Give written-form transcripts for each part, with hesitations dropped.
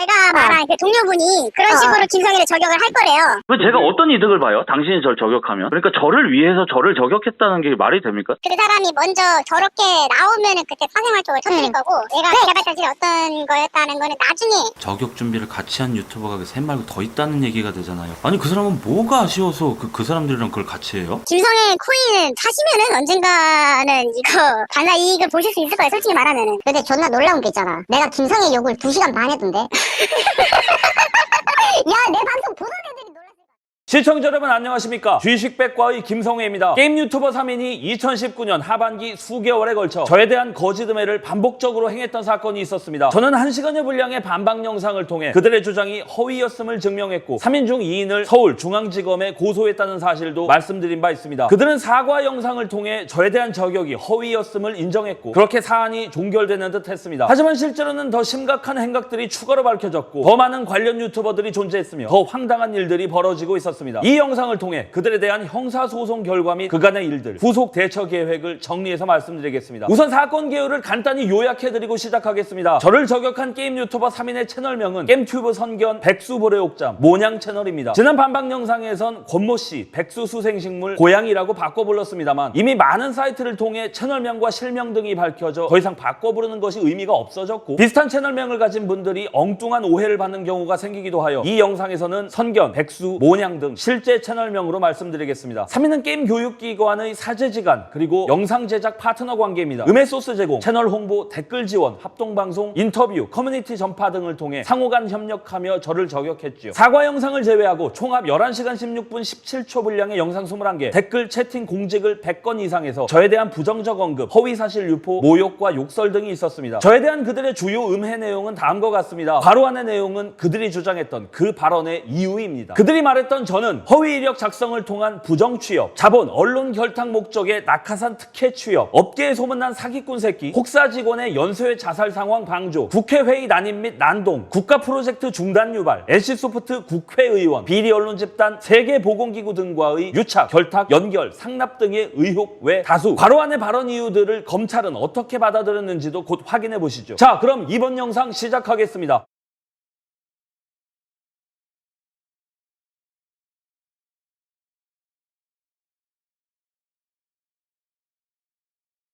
제가 말한 그 동료분이 그런 식으로 김성희를 저격을 할 거래요. 그럼 제가 어떤 이득을 봐요? 당신이 저를 저격하면? 그러니까 저를 위해서 저를 저격했다는 게 말이 됩니까? 그 사람이 먼저 저렇게 나오면은 그때 사생활 쪽을 터뜨릴 거고, 내가 개발 사실이 어떤 거였다는 거는 나중에. 저격 준비를 같이 한 유튜버가 셋 말고 더 있다는 얘기가 되잖아요. 아니 그 사람은 뭐가 아쉬워서 그 사람들이랑 그걸 같이 해요? 김성희 코인 사시면은 언젠가는 이거 반사 이익을 보실 수 있을 거예요, 솔직히 말하면은. 근데 존나 놀라운 게 있잖아. 내가 김성의 욕을 2시간 반 했던데. 야, 내 방송 보던 애들이 놀랐을 거야. 시청자 여러분 안녕하십니까. 주식백과의 김성애입니다. 게임 유튜버 3인이 2019년 하반기 수개월에 걸쳐 저에 대한 거짓 음해를 반복적으로 행했던 사건이 있었습니다. 저는 1시간여 분량의 반박 영상을 통해 그들의 주장이 허위였음을 증명했고 3인 중 2인을 서울중앙지검에 고소했다는 사실도 말씀드린 바 있습니다. 그들은 사과 영상을 통해 저에 대한 저격이 허위였음을 인정했고 그렇게 사안이 종결되는 듯 했습니다. 하지만 실제로는 더 심각한 행각들이 추가로 밝혀졌고 더 많은 관련 유튜버들이 존재했으며 더 황당한 일들이 벌어지고 있었습니다. 이 영상을 통해 그들에 대한 형사소송 결과 및 그간의 일들, 후속 대처 계획을 정리해서 말씀드리겠습니다. 우선 사건 개요를 간단히 요약해드리고 시작하겠습니다. 저를 저격한 게임 유튜버 3인의 채널명은 게임튜브 선견 백수보레옥잠 모냥 채널입니다. 지난 반박 영상에선 권모씨 백수수생식물 고양이라고 바꿔 불렀습니다만 이미 많은 사이트를 통해 채널명과 실명 등이 밝혀져 더 이상 바꿔 부르는 것이 의미가 없어졌고 비슷한 채널명을 가진 분들이 엉뚱한 오해를 받는 경우가 생기기도 하여 이 영상에서는 선견, 백수, 모냥 등 실제 채널명으로 말씀드리겠습니다. 3위는 게임 교육기관의 사제지간 그리고 영상 제작 파트너 관계입니다. 음해 소스 제공, 채널 홍보, 댓글 지원, 합동방송, 인터뷰, 커뮤니티 전파 등을 통해 상호간 협력하며 저를 저격했죠. 사과 영상을 제외하고 총합 11시간 16분 17초 분량의 영상 21개, 댓글, 채팅, 공직을 100건 이상에서 저에 대한 부정적 언급, 허위사실 유포, 모욕과 욕설 등이 있었습니다. 저에 대한 그들의 주요 음해 내용은 다음과 같습니다. 바로 안의 내용은 그들이 주장했던 그 발언의 이유입니다. 그들이 말했던 저는 허위 이력 작성을 통한 부정 취업, 자본, 언론 결탁 목적의 낙하산 특혜 취업, 업계에 소문난 사기꾼 새끼, 혹사 직원의 연쇄 자살 상황 방조, 국회회의 난임 및 난동, 국가 프로젝트 중단 유발, NC소프트 국회의원, 비리 언론 집단, 세계보건기구 등과의 유착, 결탁, 연결, 상납 등의 의혹 외 다수. 괄호 안의 발언 이유들을 검찰은 어떻게 받아들였는지도 곧 확인해 보시죠. 자, 그럼 이번 영상 시작하겠습니다.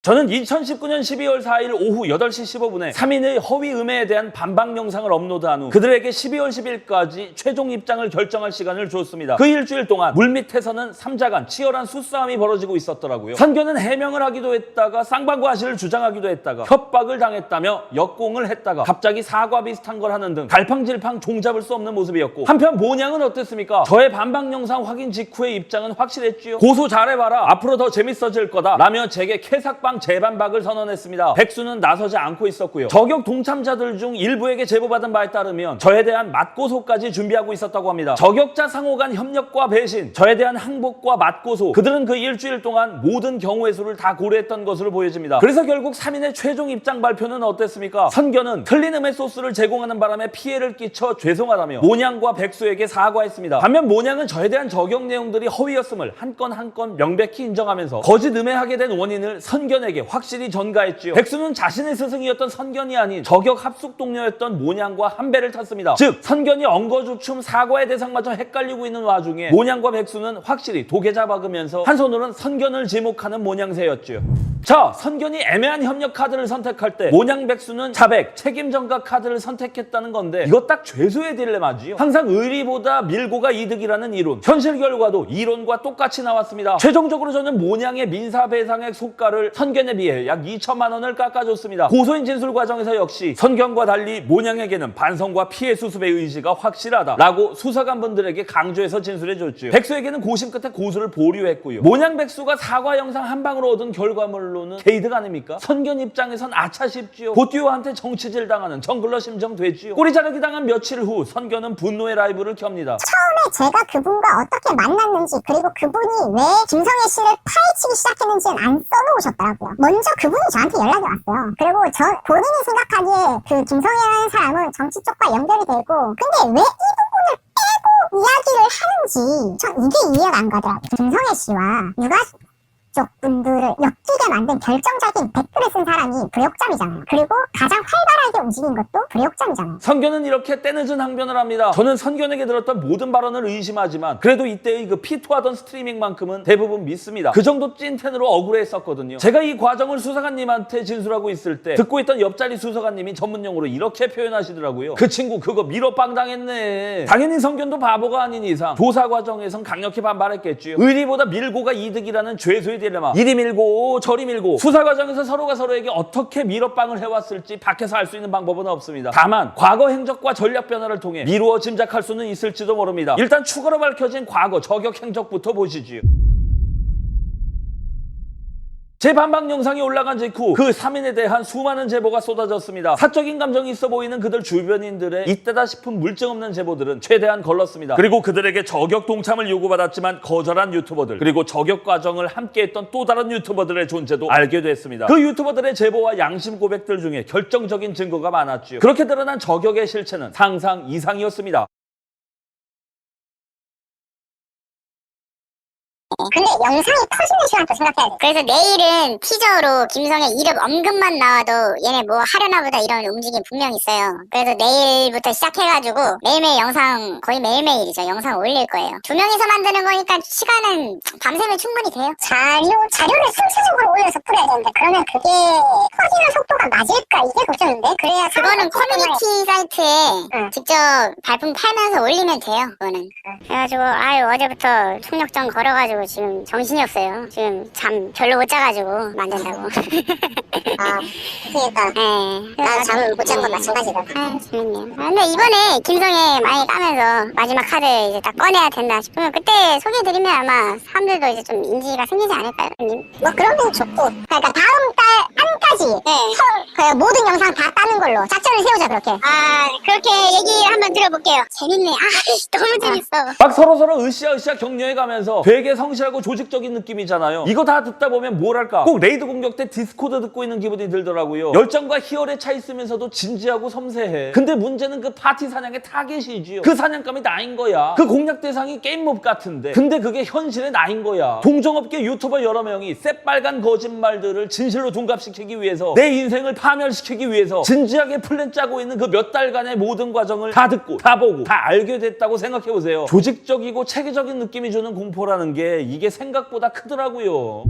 저는 2019년 12월 4일 오후 8시 15분에 3인의 허위 음해에 대한 반박 영상을 업로드한 후 그들에게 12월 10일까지 최종 입장을 결정할 시간을 주었습니다. 그 일주일 동안 물밑에서는 3자간 치열한 수싸움이 벌어지고 있었더라고요. 선견은 해명을 하기도 했다가 쌍방과실을 주장하기도 했다가 협박을 당했다며 역공을 했다가 갑자기 사과 비슷한 걸 하는 등 갈팡질팡 종잡을 수 없는 모습이었고 한편 모냥은 어땠습니까? 저의 반박 영상 확인 직후의 입장은 확실했지요. 고소 잘해봐라, 앞으로 더 재밌어질 거다 라며 제게 캐삭방 재반박을 선언했습니다. 백수는 나서지 않고 있었고요. 저격 동참자들 중 일부에게 제보받은 바에 따르면 저에 대한 맞고소까지 준비하고 있었다고 합니다. 저격자 상호 간 협력과 배신, 저에 대한 항복과 맞고소, 그들은 그 일주일 동안 모든 경우의 수를 다 고려했던 것으로 보여집니다. 그래서 결국 3인의 최종 입장 발표는 어땠습니까? 선견은 틀린 음해 소스를 제공하는 바람에 피해를 끼쳐 죄송하다며 모냥과 백수에게 사과했습니다. 반면 모냥은 저에 대한 저격 내용들이 허위였음을 한 건 한 건 명백히 인정하면서 거짓 음해하게 된 원인을 선견에게 확실히 전가했지요. 백수는 자신의 스승이었던 선견이 아닌 저격 합숙 동료였던 모냥과 한 배를 탔습니다. 즉 선견이 엉거주춤 사과의 대상마저 헷갈리고 있는 와중에 모냥과 백수는 확실히 도계자 박으면서 한 손으로는 선견을 지목하는 모냥새였지요. 자, 선견이 애매한 협력 카드를 선택할 때 모냥 백수는 자백, 책임 전가 카드를 선택했다는 건데 이거 딱 죄수의 딜레마지요. 항상 의리보다 밀고가 이득이라는 이론, 현실 결과도 이론과 똑같이 나왔습니다. 최종적으로 저는 모냥의 민사배상액 속가를 선견에 비해 약 2천만 원을 깎아줬습니다. 고소인 진술 과정에서 역시 선견과 달리 모냥에게는 반성과 피해 수습의 의지가 확실하다라고 수사관분들에게 강조해서 진술해줬죠. 백수에게는 고심 끝에 고소를 보류했고요. 모냥 백수가 사과 영상 한 방으로 얻은 결과물로는 개이득 아닙니까? 선견 입장에선 아차 싶지요. 보띠오한테 정치질 당하는 정글러 심정 되지요. 꼬리 자르기 당한 며칠 후 선견은 분노의 라이브를 켭니다. 처음에 제가 그분과 어떻게 만났는지 그리고 그분이 왜 김성애 씨를 파헤치기 시작했는지는 안 써놓으셨더라고요. 먼저 그분이 저한테 연락이 왔어요. 그리고 본인이 생각하기에 그 김성애라는 사람은 정치 쪽과 연결이 되고 근데 왜 이 부분을 빼고 이야기를 하는지 전 이게 이해가 안 가더라고요. 김성애 씨와 유가족 분들을 엮이게 만든 결정적인 댓글을 쓴 사람이 불욕점이잖아요. 그리고 가장 활발하게 움직인 것도 불의옥장이잖아요. 선견은 이렇게 때늦은 항변을 합니다. 저는 선견에게 들었던 모든 발언을 의심하지만 그래도 이때의 그 피투하던 스트리밍만큼은 대부분 믿습니다. 그 정도 찐텐으로 억울해했었거든요. 제가 이 과정을 수사관님한테 진술하고 있을 때 듣고 있던 옆자리 수사관님이 전문용어로 이렇게 표현하시더라고요. 그 친구 그거 밀어빵 당했네. 당연히 선견도 바보가 아닌 이상 조사 과정에선 강력히 반발했겠지요. 의리보다 밀고가 이득이라는 죄수의 딜레마. 이리 밀고 저리 밀고 수사 과정에서 서로가 서로에게 어떻게 밀어빵을 해왔을지 밖에서 알 수 있는 방법은 없습니다. 다만 과거 행적과 전략 변화를 통해 미루어 짐작할 수는 있을지도 모릅니다. 일단 추가로 밝혀진 과거 저격 행적부터 보시지요. 제 반박 영상이 올라간 직후 그 3인에 대한 수많은 제보가 쏟아졌습니다. 사적인 감정이 있어 보이는 그들 주변인들의 이때다 싶은 물증 없는 제보들은 최대한 걸렀습니다. 그리고 그들에게 저격 동참을 요구받았지만 거절한 유튜버들, 그리고 저격 과정을 함께했던 또 다른 유튜버들의 존재도 알게 됐습니다. 그 유튜버들의 제보와 양심 고백들 중에 결정적인 증거가 많았죠. 그렇게 드러난 저격의 실체는 상상 이상이었습니다. 근데 영상이 터지는 시간도 생각해야 돼. 그래서 내일은 티저로 김성의 이름 언급만 나와도 얘네 뭐 하려나 보다 이런 움직임 분명 있어요. 그래서 내일부터 시작해가지고 매일매일 영상, 거의 매일매일이죠. 영상 올릴 거예요. 2명이서 만드는 거니까 시간은 밤새면 충분히 돼요. 자료를 순차적으로 올려서 뿌려야 되는데 그러면 그게 터지는 속도가 맞을까? 이게 걱정인데. 그래야 그거는 커뮤니티 사이트에 응. 직접 발품 팔면서 올리면 돼요. 그거는. 그래가지고 어제부터 총력전 걸어가지고 지금 정신이 없어요. 지금 잠 별로 못 자가지고 만든다고. 아, 그러니까 네. 나도 잠을 못 잔 건 마찬가지다. 재밌네요. 근데 이번에 김성애 많이 까면서 마지막 카드 이제 딱 꺼내야 된다 싶으면 그때 소개해드리면 아마 사람들도 이제 좀 인지가 생기지 않을까요? 뭐 그런 건 좋고. 그러니까 다음 달 안까지 그 모든 영상 다 따는 걸로 작전을 세우자 그렇게. 그렇게 얘기 한번 들어볼게요. 재밌네. 너무 재밌어. 막 서로서로 으쌰으쌰 격려해가면서 되게 성실하고 조직적인 느낌이잖아요. 이거 다 듣다 보면 뭐랄까 꼭 레이드 공격 때 디스코드 듣고 있는 기분이 들더라고요. 열정과 희열에 차 있으면서도 진지하고 섬세해. 근데 문제는 그 파티 사냥의 타겟이지요. 그 사냥감이 나인 거야. 그 공략 대상이 게임몹 같은데 근데 그게 현실의 나인 거야. 동종업계 유튜버 여러 명이 새빨간 거짓말들을 진실로 둔갑시키기 위해서 내 인생을 파멸시키기 위해서 진지하게 플랜 짜고 있는 그 몇 달간의 모든 과정을 다 듣고 다 보고 다 알게 됐다고 생각해보세요. 조직적이고 체계적인 느낌이 주는 공포라는 게 이게 생각보다 크더라고요.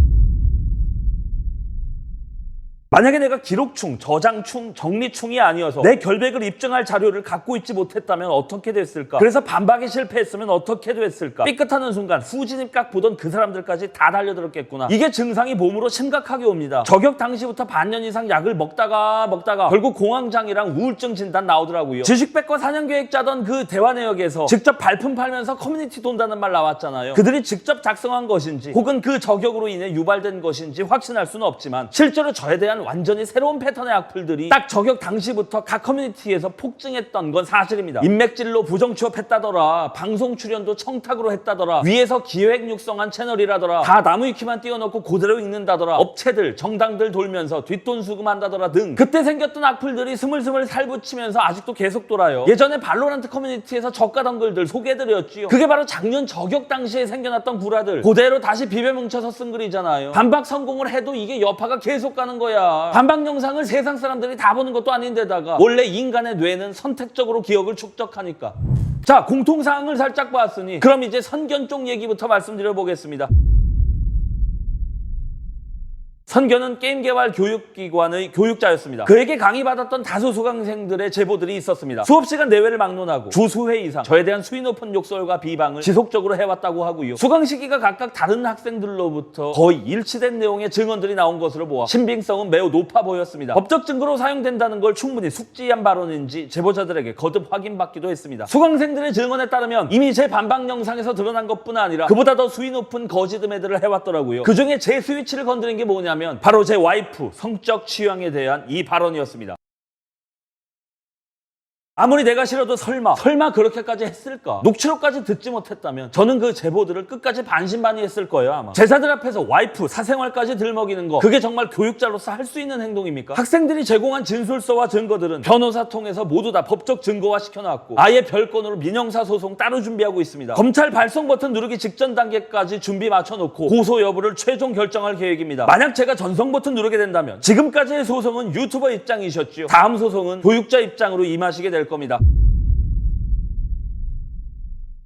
만약에 내가 기록충, 저장충, 정리충이 아니어서 내 결백을 입증할 자료를 갖고 있지 못했다면 어떻게 됐을까? 그래서 반박에 실패했으면 어떻게 됐을까? 삐끗하는 순간 후진입각 보던 그 사람들까지 다 달려들었겠구나. 이게 증상이 몸으로 심각하게 옵니다. 저격 당시부터 반년 이상 약을 먹다가 결국 공황장애랑 우울증 진단 나오더라고요. 지식백과 사냥계획 짜던 그 대화 내역에서 직접 발품 팔면서 커뮤니티 돈다는 말 나왔잖아요. 그들이 직접 작성한 것인지 혹은 그 저격으로 인해 유발된 것인지 확신할 수는 없지만 실제로 저에 대한 완전히 새로운 패턴의 악플들이 딱 저격 당시부터 각 커뮤니티에서 폭증했던 건 사실입니다. 인맥질로 부정 취업했다더라, 방송 출연도 청탁으로 했다더라, 위에서 기획 육성한 채널이라더라, 다 나무위키만 띄워놓고 그대로 읽는다더라, 업체들, 정당들 돌면서 뒷돈 수금한다더라 등 그때 생겼던 악플들이 스물스물 살붙이면서 아직도 계속 돌아요. 예전에 발로란트 커뮤니티에서 저가던 글들 소개해드렸지요. 그게 바로 작년 저격 당시에 생겨났던 구라들 그대로 다시 비벼뭉쳐서 쓴 글이잖아요. 반박 성공을 해도 이게 여파가 계속 가는 거야. 반박 영상을 세상 사람들이 다 보는 것도 아닌데다가 원래 인간의 뇌는 선택적으로 기억을 축적하니까. 자, 공통사항을 살짝 봤으니 그럼 이제 선견 쪽 얘기부터 말씀드려 보겠습니다. 선견은 게임 개발 교육기관의 교육자였습니다. 그에게 강의받았던 다수 수강생들의 제보들이 있었습니다. 수업시간 내외를 막론하고 주 수회 이상 저에 대한 수위 높은 욕설과 비방을 지속적으로 해왔다고 하고요. 수강 시기가 각각 다른 학생들로부터 거의 일치된 내용의 증언들이 나온 것으로 보아 신빙성은 매우 높아 보였습니다. 법적 증거로 사용된다는 걸 충분히 숙지한 발언인지 제보자들에게 거듭 확인받기도 했습니다. 수강생들의 증언에 따르면 이미 제 반박 영상에서 드러난 것뿐 아니라 그보다 더 수위 높은 거짓음해들을 해왔더라고요. 그중에 제 스위치를 건드린 게 뭐냐면 바로 제 와이프 성적 취향에 대한 이 발언이었습니다. 아무리 내가 싫어도 설마 그렇게까지 했을까? 녹취록까지 듣지 못했다면 저는 그 제보들을 끝까지 반신반의했을 거예요 아마. 제자들 앞에서 와이프, 사생활까지 들먹이는 거, 그게 정말 교육자로서 할 수 있는 행동입니까? 학생들이 제공한 진술서와 증거들은 변호사 통해서 모두 다 법적 증거화 시켜놨고 아예 별건으로 민형사 소송 따로 준비하고 있습니다. 검찰 발송 버튼 누르기 직전 단계까지 준비 맞춰놓고 고소 여부를 최종 결정할 계획입니다. 만약 제가 전송 버튼 누르게 된다면 지금까지의 소송은 유튜버 입장이셨죠. 다음 소송은 교육자 입장으로 임하시게 될 겁니다.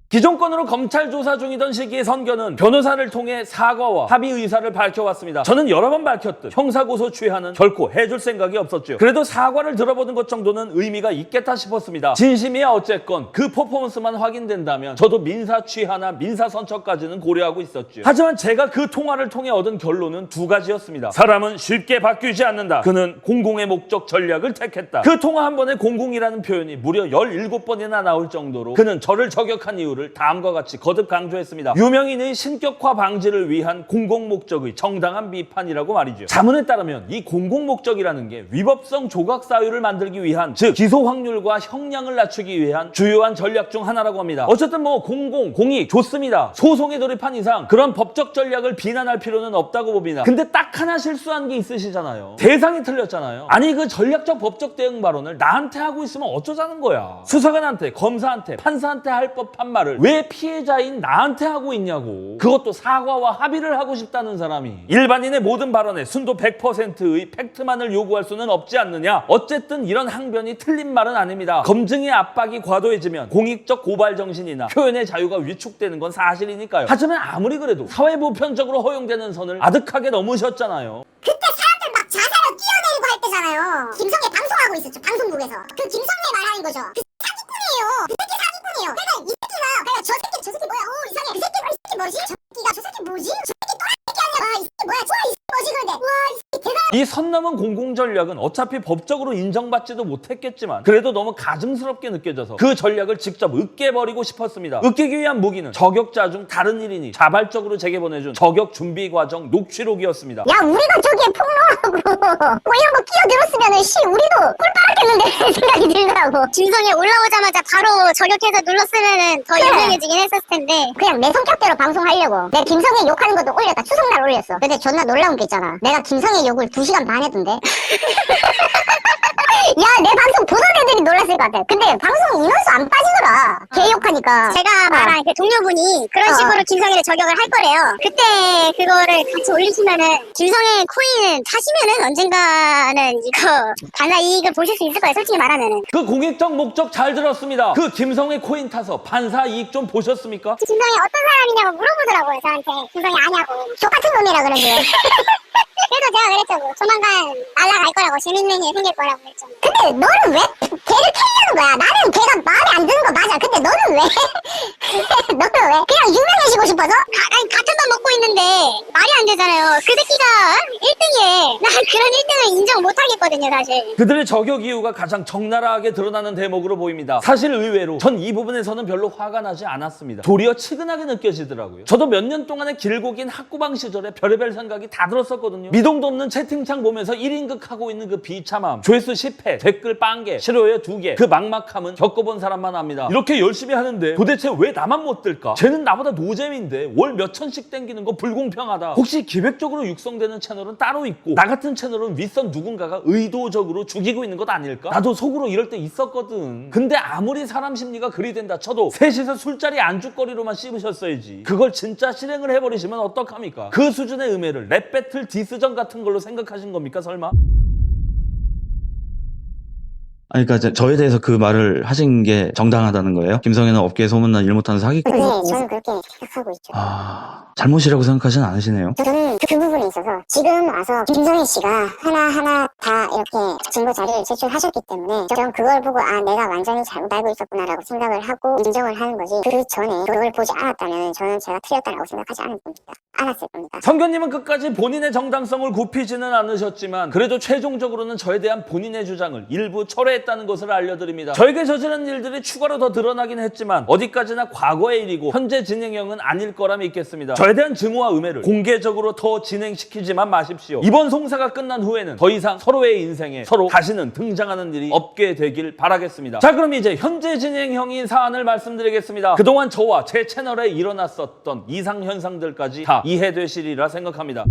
기존 건으로 검찰 조사 중이던 시기의 선견은 변호사를 통해 사과와 합의 의사를 밝혀왔습니다. 저는 여러 번 밝혔듯 형사고소 취하는 결코 해줄 생각이 없었죠. 그래도 사과를 들어보는 것 정도는 의미가 있겠다 싶었습니다. 진심이야 어쨌건 그 퍼포먼스만 확인된다면 저도 민사 취하나 민사 선처까지는 고려하고 있었죠. 하지만 제가 그 통화를 통해 얻은 결론은 두 가지였습니다. 사람은 쉽게 바뀌지 않는다. 그는 공공의 목적 전략을 택했다. 그 통화 한 번에 공공이라는 표현이 무려 17번이나 나올 정도로 그는 저를 저격한 이유를 다음과 같이 거듭 강조했습니다. 유명인의 신격화 방지를 위한 공공 목적의 정당한 비판이라고 말이죠. 자문에 따르면 이 공공 목적이라는 게 위법성 조각 사유를 만들기 위한, 즉 기소 확률과 형량을 낮추기 위한 주요한 전략 중 하나라고 합니다. 어쨌든 뭐 공익 좋습니다. 소송에 돌입한 이상 그런 법적 전략을 비난할 필요는 없다고 봅니다. 근데 딱 하나 실수한 게 있으시잖아요. 대상이 틀렸잖아요. 아니 그 전략적 법적 대응 발언을 나한테 하고 있으면 어쩌자는 거야. 수사관한테, 검사한테, 판사한테 할 법한 말을 왜 피해자인 나한테 하고 있냐고. 그것도 사과와 합의를 하고 싶다는 사람이. 일반인의 모든 발언에 순도 100%의 팩트만을 요구할 수는 없지 않느냐. 어쨌든 이런 항변이 틀린 말은 아닙니다. 검증의 압박이 과도해지면 공익적 고발 정신이나 표현의 자유가 위축되는 건 사실이니까요. 하지만 아무리 그래도 사회 보편적으로 허용되는 선을 아득하게 넘으셨잖아요. 그때 사람들 막 자살을 뛰어내리고 할 때잖아요. 김성애 방송하고 있었죠. 방송국에서. 그 김성애 말하는 거죠. 그 사기꾼이에요. 그 새끼 사기꾼이에요. 그러니까 이 새끼가 그러니까 저 새끼 뭐야? 이상해. 그 새끼 뭐지? 저 새끼가 저 새끼 뭐지? 저 새끼 또라이 새끼 아니야? 와, 이 새끼 뭐야? 좋아, 이 새끼 뭐지? 그런데 와, 이 새끼 대단. 이 선 넘은 공공 전략은 어차피 법적으로 인정받지도 못했겠지만 그래도 너무 가증스럽게 느껴져서 그 전략을 직접 으깨버리고 싶었습니다. 으깨기 위한 무기는 저격자 중 다른 일인이 자발적으로 제게 보내준 저격 준비 과정 녹취록이었습니다. 야, 우리가 저기에 폭로하고 뭐 이런 거 끼어들었으면은 우리도 꿀빨았겠는데 생각이 들더라고. 김성애 올라오자마자 바로 저격해서 눌렀으면은 더 유명해지긴 했었을 텐데. 그냥 내 성격대로 방송하려고. 내가 김성애 욕하는 것도 올렸다. 추석날 올렸어. 근데 존나 놀라운 게 있잖아. 내가 김성애 욕을 2시간 반 했던데. 야, 내 방송 보던 애들이 놀랐을 것 같아. 근데 방송 인원수 안 빠지더라. 개 욕하니까. 제가 말한 그 동료분이 그런 식으로 김성애를 저격을 할 거래요. 그때 그거를 같이 올리시면은 김성애 코인 타시면은 언젠가는 이거 반나 이익을 보실 수 있을 거예요. 솔직히 말하면은. 그 공익적 목적 잘 들었습니다. 그 김성애 코인 타서 판사 이익 좀 보셨습니까? 김성애 어떤 사람이냐고 물어보더라고요. 저한테. 김성애 아냐고. 똑같은 놈이라 그러지. 그래서 제가 그랬죠. 뭐. 조만간 날아갈 거라고 재밌는 일 생길 거라고 그랬죠. 근데 너는 왜 걔를 캐려는 거야? 나는 걔가 마음에 안 드는 거 맞아. 근데 너는 왜? 너는 왜? 그냥 유명해지고 싶어서? 아니 같은 밥 먹고 있는데 말이 안 되잖아요. 그 새끼가 1등이에 난 그런 1등을 인정 못 하겠거든요 사실. 그들의 저격 이유가 가장 적나라하게 드러나는 대목으로 보입니다. 사실 의외로 전 이 부분에서는 별로 화가 나지 않았습니다. 도리어 측은하게 느껴지더라고요. 저도 몇 년 동안의 길고 긴 학구방 시절에 별의별 생각이 다 들었었거든요. 미동도 없는 채팅창 보면서 1인극 하고 있는 그 비참함, 조회수 10회, 댓글 빵개, 싫어요 2개, 그 막막함은 겪어본 사람만 압니다. 이렇게 열심히 하는데 도대체 왜 나만 못 들까? 쟤는 나보다 노잼인데 월 몇천씩 땡기는 거 불공평하다. 혹시 기획적으로 육성되는 채널은 따로 있고 나 같은 채널은 윗선 누군가가 의도적으로 죽이고 있는 것 아닐까? 나도 속으로 이럴 때 있었거든. 근데 아무리 사람 심리가 그리 된다 쳐도 셋이서 술자리 안주거리로만 씹으셨어야지. 그걸 진짜 실행을 해버리시면 어떡합니까? 그 수준의 음해를 랩 배틀 디스전 같은 걸로 생각하신 겁니까 설마? 아니, 그러니까 저에 대해서 그 말을 하신 게 정당하다는 거예요? 김성애는 업계에 소문난 일 못하는 사기꾼. 네, 저는 그렇게 생각하고 있죠. 잘못이라고 생각하진 않으시네요. 저는 그 부분에 있어서 지금 와서 김성애 씨가 하나하나 다 이렇게 증거 자료를 제출하셨기 때문에 저는 그걸 보고 내가 완전히 잘못 알고 있었구나라고 생각을 하고 인정을 하는 거지, 그 전에 그걸 보지 않았다면 저는 제가 틀렸다라고 생각하지 않았을 겁니다. 성견님은 끝까지 본인의 정당성을 굽히지는 않으셨지만 그래도 최종적으로는 저에 대한 본인의 주장을 일부 철회했다 후회했다는 것을 알려드립니다. 저에게 저지른 일들이 추가로 더 드러나긴 했지만 어디까지나 과거의 일이고 현재 진행형은 아닐 거라 믿겠습니다. 저에 대한 증오와 음해를 공개적으로 더 진행시키지만 마십시오. 이번 송사가 끝난 후에는 더 이상 서로의 인생에 서로 다시는 등장하는 일이 없게 되길 바라겠습니다. 자, 그럼 이제 현재 진행형인 사안을 말씀드리겠습니다. 그동안 저와 제 채널에 일어났었던 이상현상들까지 다 이해되시리라 생각합니다.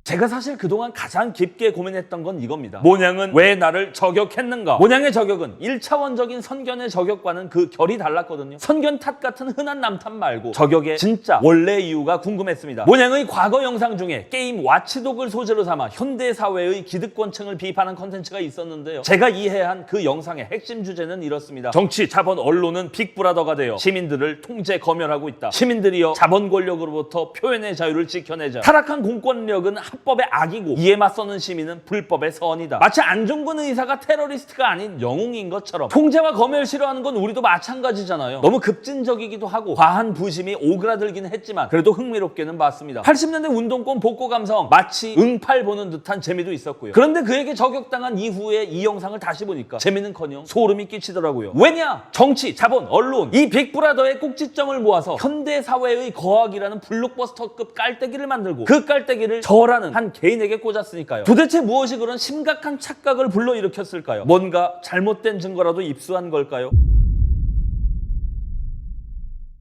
제가 사실 그동안 가장 깊게 고민했던 건 이겁니다. 모냥은 왜 나를 저격했는가? 모냥의 저격은 1차원적인 선견의 저격과는 그 결이 달랐거든요. 선견 탓 같은 흔한 남탓 말고 저격의 진짜 원래 이유가 궁금했습니다. 모냥의 과거 영상 중에 게임 와치독을 소재로 삼아 현대사회의 기득권층을 비판한 컨텐츠가 있었는데요. 제가 이해한 그 영상의 핵심 주제는 이렇습니다. 정치, 자본, 언론은 빅브라더가 되어 시민들을 통제, 검열하고 있다. 시민들이여 자본 권력으로부터 표현의 자유를 지켜내자. 타락한 공권력은 합법의 악이고 이에 맞서는 시민은 불법의 선이다. 마치 안중근 의사가 테러리스트가 아닌 영웅인 것처럼 통제와 검열 싫어하는 건 우리도 마찬가지잖아요. 너무 급진적이기도 하고 과한 부심이 오그라들긴 했지만 그래도 흥미롭게는 봤습니다. 80년대 운동권 복고 감성 마치 응팔 보는 듯한 재미도 있었고요. 그런데 그에게 저격당한 이후에 이 영상을 다시 보니까 재미는커녕 소름이 끼치더라고요. 왜냐? 정치, 자본, 언론 이 빅브라더의 꼭지점을 모아서 현대사회의 거악이라는 블록버스터급 깔때기를 만들고 그 깔때기를 저라는 한 개인에게 꽂았으니까요. 도대체 무엇이 그런 심각한 착각을 불러일으켰을까요? 뭔가 잘못된 증거라도 입수한 걸까요?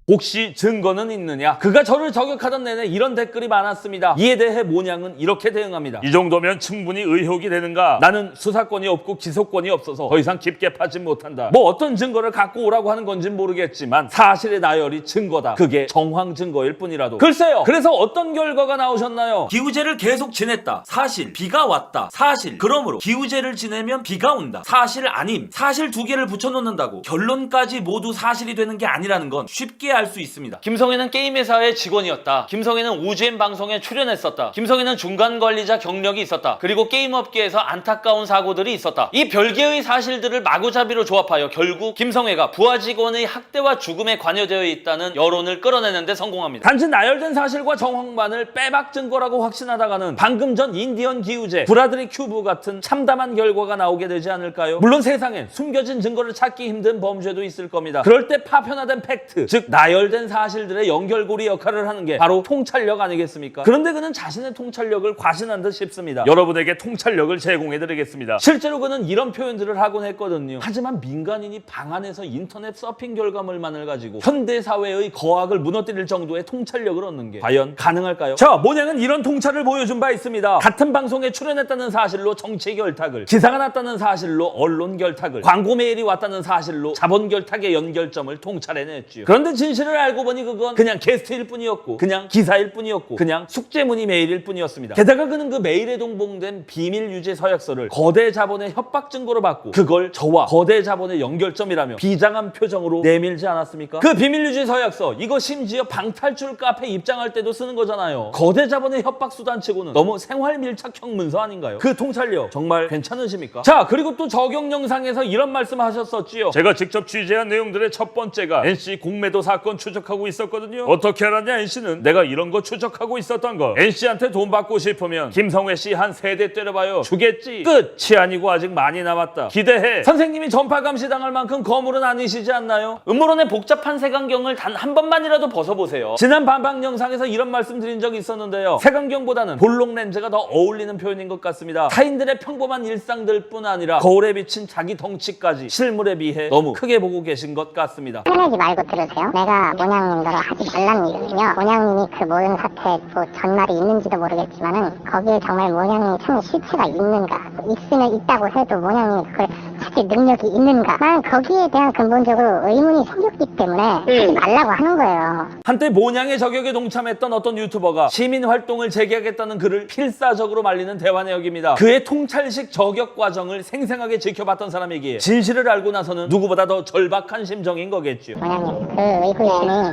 혹시 증거는 있느냐? 그가 저를 저격하던 내내 이런 댓글이 많았습니다. 이에 대해 모냥은 이렇게 대응합니다. 이 정도면 충분히 의혹이 되는가? 나는 수사권이 없고 기소권이 없어서 더 이상 깊게 파지 못한다. 뭐 어떤 증거를 갖고 오라고 하는 건진 모르겠지만 사실의 나열이 증거다. 그게 정황 증거일 뿐이라도. 글쎄요. 그래서 어떤 결과가 나오셨나요? 기우제를 계속 지냈다. 사실. 비가 왔다. 사실. 그러므로 기우제를 지내면 비가 온다. 사실 아님. 사실 두 개를 붙여놓는다고 결론까지 모두 사실이 되는 게 아니라는 건 쉽게 알 수 있습니다. 김성애는 게임회사의 직원이었다. 김성애는 OGN 방송에 출연했었다. 김성애는 중간 관리자 경력이 있었다. 그리고 게임업계에서 안타까운 사고들이 있었다. 이 별개의 사실들을 마구잡이로 조합하여 결국 김성애가 부하 직원의 학대와 죽음에 관여되어 있다는 여론을 끌어내는 데 성공합니다. 단지 나열된 사실과 정황만을 빼박 증거라고 확신하다가는 방금 전 인디언 기우제, 브라드리 큐브 같은 참담한 결과가 나오게 되지 않을까요? 물론 세상엔 숨겨진 증거를 찾기 힘든 범죄도 있을 겁니다. 그럴 때 파편화된 팩트, 즉 나열된 사실들의 연결고리 역할을 하는 게 바로 통찰력 아니겠습니까? 그런데 그는 자신의 통찰력을 과신한 듯 싶습니다. 여러분에게 통찰력을 제공해드리겠습니다. 실제로 그는 이런 표현들을 하곤 했거든요. 하지만 민간인이 방 안에서 인터넷 서핑 결과물만을 가지고 현대사회의 거악을 무너뜨릴 정도의 통찰력을 얻는 게 과연 가능할까요? 자, 모냥은 이런 통찰을 보여준 바 있습니다. 같은 방송에 출연했다는 사실로 정치 결탁을, 기사가 났다는 사실로 언론 결탁을, 광고 메일이 왔다는 사실로 자본 결탁의 연결점을 통찰해냈죠. 그런데 진실을 알고 보니 그건 그냥 게스트일 뿐이었고 그냥 기사일 뿐이었고 그냥 숙제문의 메일일 뿐이었습니다. 게다가 그는 그 메일에 동봉된 비밀 유지 서약서를 거대 자본의 협박 증거로 받고 그걸 저와 거대 자본의 연결점이라며 비장한 표정으로 내밀지 않았습니까? 그 비밀 유지 서약서 이거 심지어 방탈출 카페 입장할 때도 쓰는 거잖아요. 거대 자본의 협박 수단치고는 너무 생활 밀착형 문서 아닌가요? 그 통찰력 정말 괜찮으십니까? 자, 그리고 또 적용 영상에서 이런 말씀하셨었지요. 제가 직접 취재한 내용들의 첫 번째가 NC 공매도 사건 추적하고 있었거든요. 어떻게 알았냐? NC는 내가 이런 거 추적하고 있었던 거. NC한테 돈 받고 싶으면 김성회 씨 한 3대 때려봐요. 주겠지. 끝이 아니고 아직 많이 남았다. 기대해. 선생님이 전파 감시 당할 만큼 거물은 아니시지 않나요? 음모론의 복잡한 색안경을 단 한 번만이라도 벗어보세요. 지난 반박 영상에서 이런 말씀 드린 적이 있었는데요. 색안경보다는 볼록 렌즈가 더 어울리는 표현인 것 같습니다. 타인들의 평범한 일상들 뿐 아니라 거울에 비친 자기 덩치까지 실물에 비해 너무 크게 보고 계신 것 같습니다. 화내지 말고 들으세요. 내가 모냥님더러 하지 말란 일은요. 모냥님이 그 모든 사태에 뭐 전말이 있는지도 모르겠지만은 거기에 정말 모냥님이 참 실체가 있는가, 있으면 있다고 해도 모냥님이 그걸 찾을 능력이 있는가, 나는 거기에 대한 근본적으로 의문이 생겼기 때문에 하지 말라고 하는 거예요. 한때 모냥의 저격에 동참했던 어떤 유튜버가 시민활동을 재개하겠다는 그를 필사적으로 말리는 대화 내역입니다. 그의 통찰식 저격 과정을 생생하게 지켜봤던 사람에게 진실을 알고 나서는 누구보다 더 절박한 심정인 거겠죠. 모냥님, 그 의구심이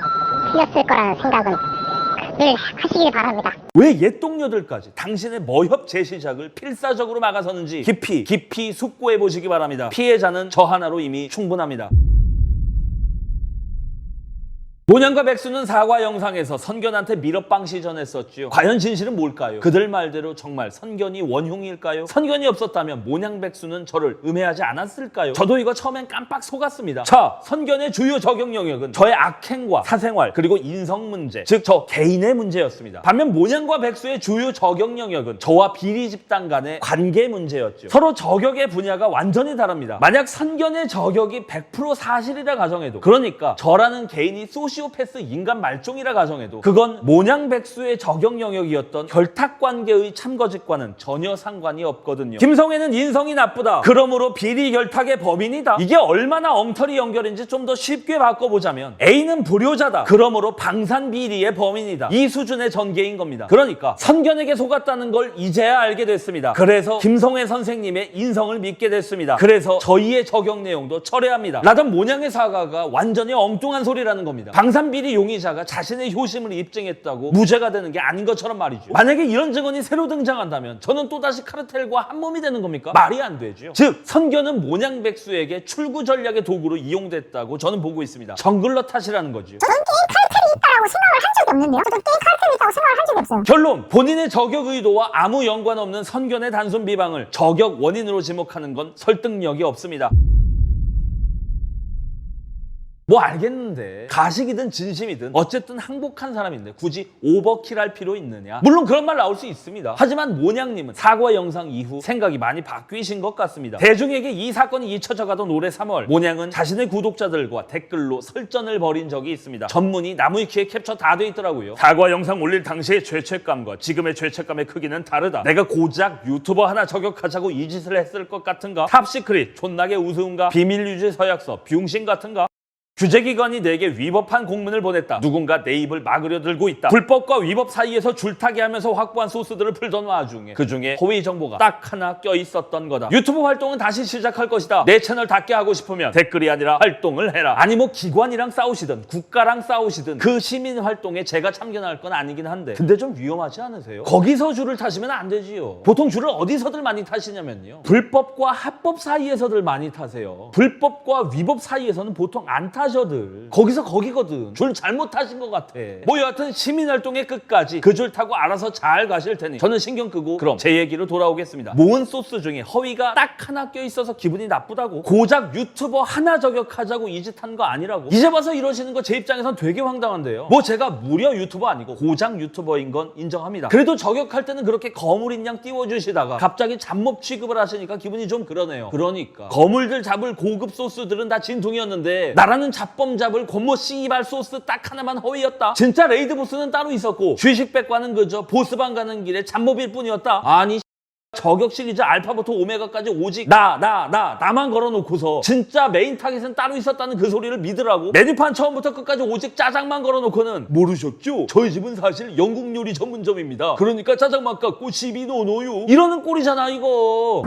틀렸을 거라는 생각은 늘 하시길 바랍니다. 왜 옛 동료들까지 당신의 모협 재시작을 필사적으로 막아서는지 깊이 숙고해 보시기 바랍니다. 피해자는 저 하나로 이미 충분합니다. 모냥과 백수는 사과 영상에서 선견한테 밀업방 시전했었지요. 과연 진실은 뭘까요? 그들 말대로 정말 선견이 원흉일까요? 선견이 없었다면 모냥 백수는 저를 음해하지 않았을까요? 저도 이거 처음엔 깜빡 속았습니다. 자, 선견의 주요 적용 영역은 저의 악행과 사생활 그리고 인성 문제, 즉 저 개인의 문제였습니다. 반면 모냥과 백수의 주요 적용 영역은 저와 비리 집단 간의 관계 문제였죠. 서로 저격의 분야가 완전히 다릅니다. 만약 선견의 저격이 100% 사실이라 가정해도, 그러니까 저라는 개인이 소시오패스 인간 말종이라 가정해도 그건 모냥 백수의 적용 영역이었던 결탁관계의 참거짓과는 전혀 상관이 없거든요. 김성애는 인성이 나쁘다, 그러므로 비리 결탁의 범인이다. 이게 얼마나 엉터리 연결인지 좀 더 쉽게 바꿔보자면 A는 불효자다, 그러므로 방산비리의 범인이다. 이 수준의 전개인 겁니다. 그러니까 선견에게 속았다는 걸 이제야 알게 됐습니다. 그래서 김성애 선생님의 인성을 믿게 됐습니다. 그래서 저희의 적용 내용도 철회합니다. 라던 모냥의 사과가 완전히 엉뚱한 소리라는 겁니다. 방산비리 용의자가 자신의 효심을 입증했다고 무죄가 되는 게 아닌 것처럼 말이죠. 만약에 이런 증언이 새로 등장한다면 저는 또다시 카르텔과 한몸이 되는 겁니까? 말이 안 되죠. 즉 선견은 모냥 백수에게 출구 전략의 도구로 이용됐다고 저는 보고 있습니다. 정글러 탓이라는 거죠. 저는 게임 카르텔이 있다라고 생각을 한 적이 없는데요. 저는 게임 카르텔이 있다고 생각을 한 적이 없어요. 결론, 본인의 저격 의도와 아무 연관 없는 선견의 단순 비방을 저격 원인으로 지목하는 건 설득력이 없습니다. 뭐 알겠는데 가식이든 진심이든 어쨌든 항복한 사람인데 굳이 오버킬 할 필요 있느냐? 물론 그런 말 나올 수 있습니다. 하지만 모냥님은 사과 영상 이후 생각이 많이 바뀌신 것 같습니다. 대중에게 이 사건이 잊혀져 가던 올해 3월 모냥은 자신의 구독자들과 댓글로 설전을 벌인 적이 있습니다. 전문이 나무위키에 캡처 다 돼 있더라고요. 사과 영상 올릴 당시의 죄책감과 지금의 죄책감의 크기는 다르다. 내가 고작 유튜버 하나 저격하자고 이 짓을 했을 것 같은가? 탑시크릿 존나게 우스운가? 비밀유지 서약서 병신 같은가? 규제기관이 내게 위법한 공문을 보냈다. 누군가 내 입을 막으려 들고 있다. 불법과 위법 사이에서 줄타기 하면서 확보한 소스들을 풀던 와중에 그중에 허위 정보가 딱 하나 껴있었던 거다. 유튜브 활동은 다시 시작할 것이다. 내 채널 닫게 하고 싶으면 댓글이 아니라 활동을 해라. 아니 뭐 기관이랑 싸우시든 국가랑 싸우시든 그 시민 활동에 제가 참견할 건 아니긴 한데 근데 좀 위험하지 않으세요? 거기서 줄을 타시면 안 되지요. 보통 줄을 어디서들 많이 타시냐면요, 불법과 합법 사이에서들 많이 타세요. 불법과 위법 사이에서는 보통 안 타셔. 거기서 거기거든. 줄 잘못 타신 것 같아. 뭐 여하튼 시민활동의 끝까지 그 줄 타고 알아서 잘 가실 테니 저는 신경 끄고 그럼 제 얘기로 돌아오겠습니다. 모은 소스 중에 허위가 딱 하나 껴있어서 기분이 나쁘다고? 고작 유튜버 하나 저격하자고 이 짓 한 거 아니라고? 이제 봐서 이러시는 거 제 입장에선 되게 황당한데요. 뭐 제가 무려 유튜버 아니고 고작 유튜버인 건 인정합니다. 그래도 저격할 때는 그렇게 거물인 양 띄워주시다가 갑자기 잡몹 취급을 하시니까 기분이 좀 그러네요. 그러니까 거물들 잡을 고급 소스들은 다 진퉁이었는데 나라는 잡범 잡을 곤모 씨발 소스 딱 하나만 허위였다. 진짜 레이드 보스는 따로 있었고 주식백과는 그저 보스방 가는 길에 잡몹일 뿐이었다. 아니 저격 시리즈 알파부터 오메가까지 오직 나만 걸어놓고서 진짜 메인 타겟은 따로 있었다는 그 소리를 믿으라고? 메뉴판 처음부터 끝까지 오직 짜장만 걸어놓고는 모르셨죠? 저희 집은 사실 영국 요리 전문점입니다. 그러니까 짜장만 깎고 12노노요 이러는 꼴이잖아 이거.